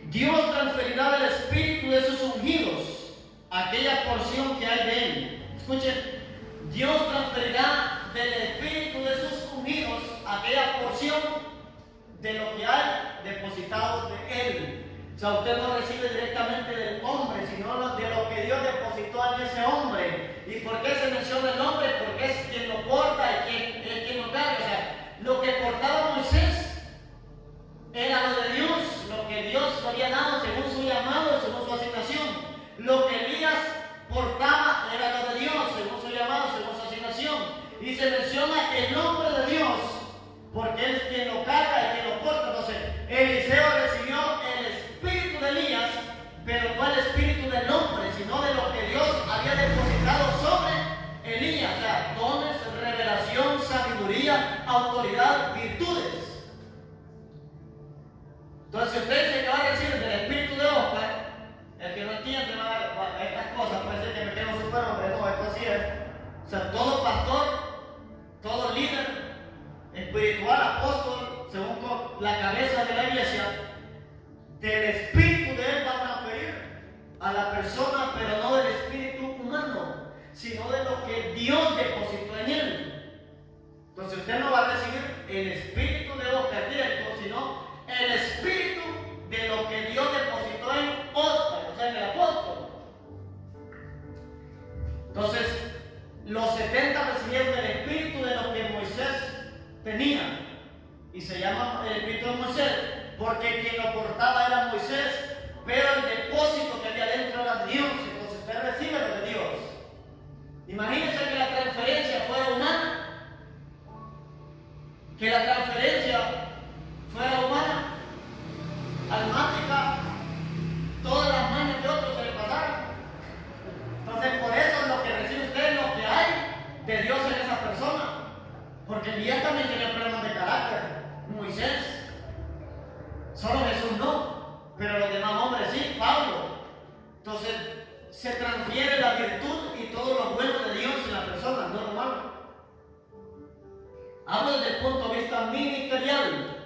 Dios transferirá del espíritu de sus ungidos aquella porción que hay de Él. Escuchen, Dios transferirá del espíritu de sus ungidos aquella porción de lo que hay depositado de Él. O sea, usted no recibe directamente del hombre, sino de lo que Dios depositó en ese hombre. ¿Y por qué se menciona el hombre? Porque es quien lo porta y quien lo carga. O sea, lo que portaba Moisés era lo de Dios, lo que Dios le había dado según su llamado, según su asignación. Lo que Elías portaba era lo de Dios, según su llamado, según su asignación. Y se menciona el nombre de Dios, porque Él es quien lo carga y quien lo porta. Entonces, Eliseo recibió el espíritu de Elías, pero no el espíritu del hombre, sino de lo que Dios había depositado sobre Elías. O sea, dones, revelación, sabiduría, autoridad, virtudes. Entonces, espiritual, apóstol, según la cabeza de la iglesia, del espíritu de él va a transferir a la persona, pero no del espíritu humano, sino de lo que Dios depositó en él. Entonces usted no va a recibir el espíritu de Oscar directo, sino el espíritu de lo que Dios depositó en Oscar, o sea, en el apóstol. Entonces, los 70 recibieron el espíritu de lo que Moisés tenía, y se llama el espíritu de Moisés, porque quien lo portaba era Moisés, pero el depósito que había dentro era Dios. Entonces usted recibe lo de Dios. Imagínense que la transferencia fuera humana, que la transferencia fuera humana, almática, todas las manos de otros se le pasaran. Entonces por eso lo que recibe usted es lo que hay de Dios en esa persona, porque Elías también tenía problemas de carácter, Moisés, solo Jesús no, pero los demás hombres sí, Pablo. Entonces se transfiere la virtud y todo lo bueno de Dios en la persona, no lo malo. Hablo desde el punto de vista ministerial,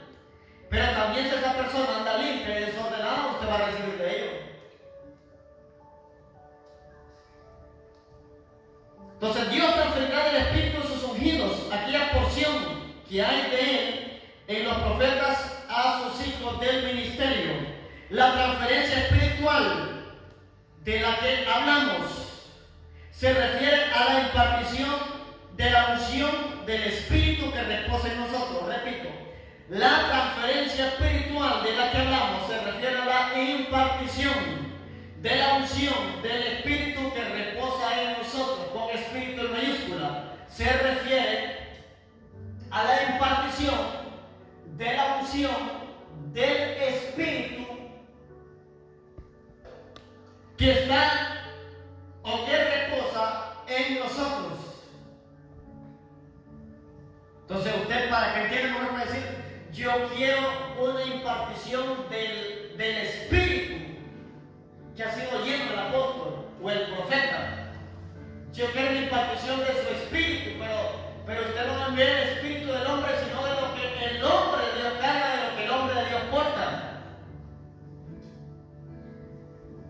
pero también si esa persona anda limpia y desordenada, usted va a recibir de ello. Entonces Dios transferirá del Espíritu de sus ungidos aquella porción que hay de él en los profetas a sus hijos del ministerio. La transferencia espiritual de la que hablamos se refiere a la impartición de la unción del Espíritu que reposa en nosotros. Repito, la transferencia espiritual de la que hablamos se refiere a la impartición de la unción del Espíritu que reposa en nosotros, con Espíritu en mayúscula. Se refiere a la impartición de la unción del Espíritu que está o que reposa en nosotros. Entonces usted, para que entienda, no puede decir: yo quiero una impartición del Espíritu que ha sido lleno el apóstol o el profeta. Yo quiero una impartición de su espíritu, pero usted no envía el espíritu del hombre, sino de lo que el hombre de Dios carga, de lo que el hombre de Dios porta.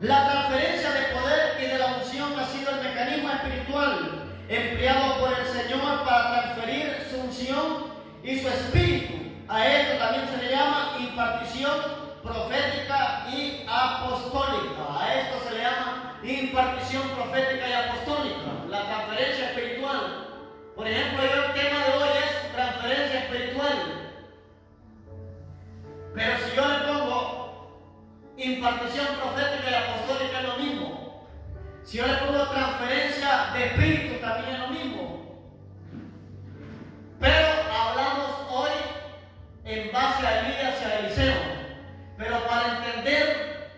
La transferencia de poder y de la unción ha sido el mecanismo espiritual empleado por el Señor para transferir su unción y su espíritu. A esto también se le llama impartición profética y apostólica. A esto se le llama impartición profética y apostólica, la transferencia espiritual. Por ejemplo, el tema de hoy es transferencia espiritual. Pero si yo le pongo impartición profética y apostólica, es lo mismo. Si yo le pongo transferencia de espíritu, también es lo mismo. Pero hablamos hoy en base a Elías y a Eliseo. Pero para entender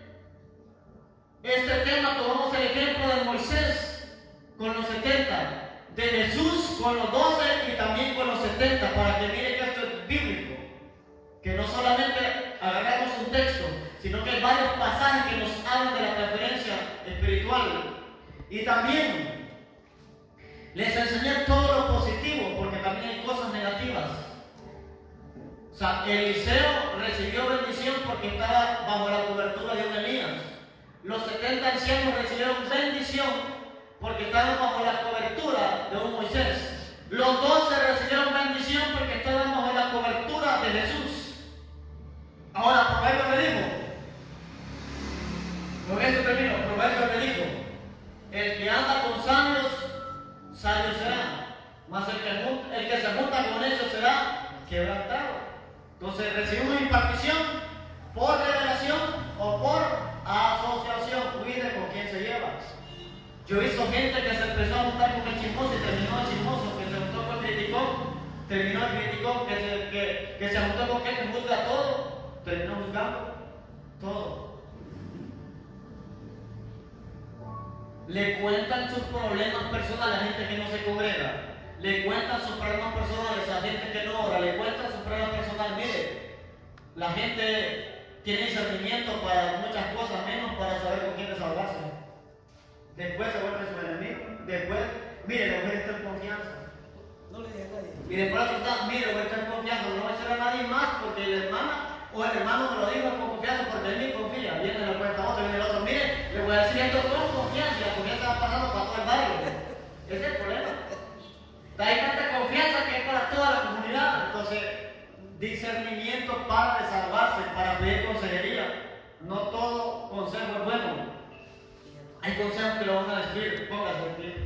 este tema tomamos el ejemplo de Moisés con los 70, de Jesús con los 12 y también con los 70, para que miren que esto es bíblico, que no solamente agarramos un texto, sino que hay varios pasajes que nos hablan de la transferencia espiritual. Y también les enseñé todo lo positivo, porque también hay cosas negativas. O sea, Eliseo recibió bendición porque estaba bajo la cobertura de un Elías. Los 70 ancianos recibieron bendición porque estaban bajo la cobertura de un Moisés. Los 12 recibieron bendición porque estaban bajo la cobertura de Jesús. Ahora, Proverbio me dijo, con esto termino, Proverbio me dijo: el que anda con sabios, sabio será, mas el que se junta con ellos será quebrantado. Entonces recibimos impartición por revelación o por asociación. Cuide con quién se lleva. Yo he visto gente que se empezó a juntar con el chismoso y terminó el chismoso, que se juntó con el criticón, terminó el criticón, que se juntó con quien que juzga todo, terminó juzgando todo. Le cuentan sus problemas personales a la gente que no se congrega. Le cuentan sus problemas personales a la gente que no ora. Le cuentan sus problemas personales. Mire, la gente tiene discernimiento para muchas cosas, menos para saber con quién desahogarse. Después se vuelve su enemigo. Después, mire, la mujer está en confianza. No le diga a nadie. Y después la otra, mire, voy a estar confiando, no voy a decir a nadie más porque la hermana o el hermano me lo dijo con confianza porque él me confía. Viene la puerta otro, viene el otro, mire, le voy a decir esto con confianza y la confianza va pasando para todo el barrio. Ese es el problema. Hay tanta confianza que es para toda la comunidad. Entonces, discernimiento para desahogarse, para pedir consejería. No todo consejo es bueno. Hay consejos que lo van a decir. Póngase aquí.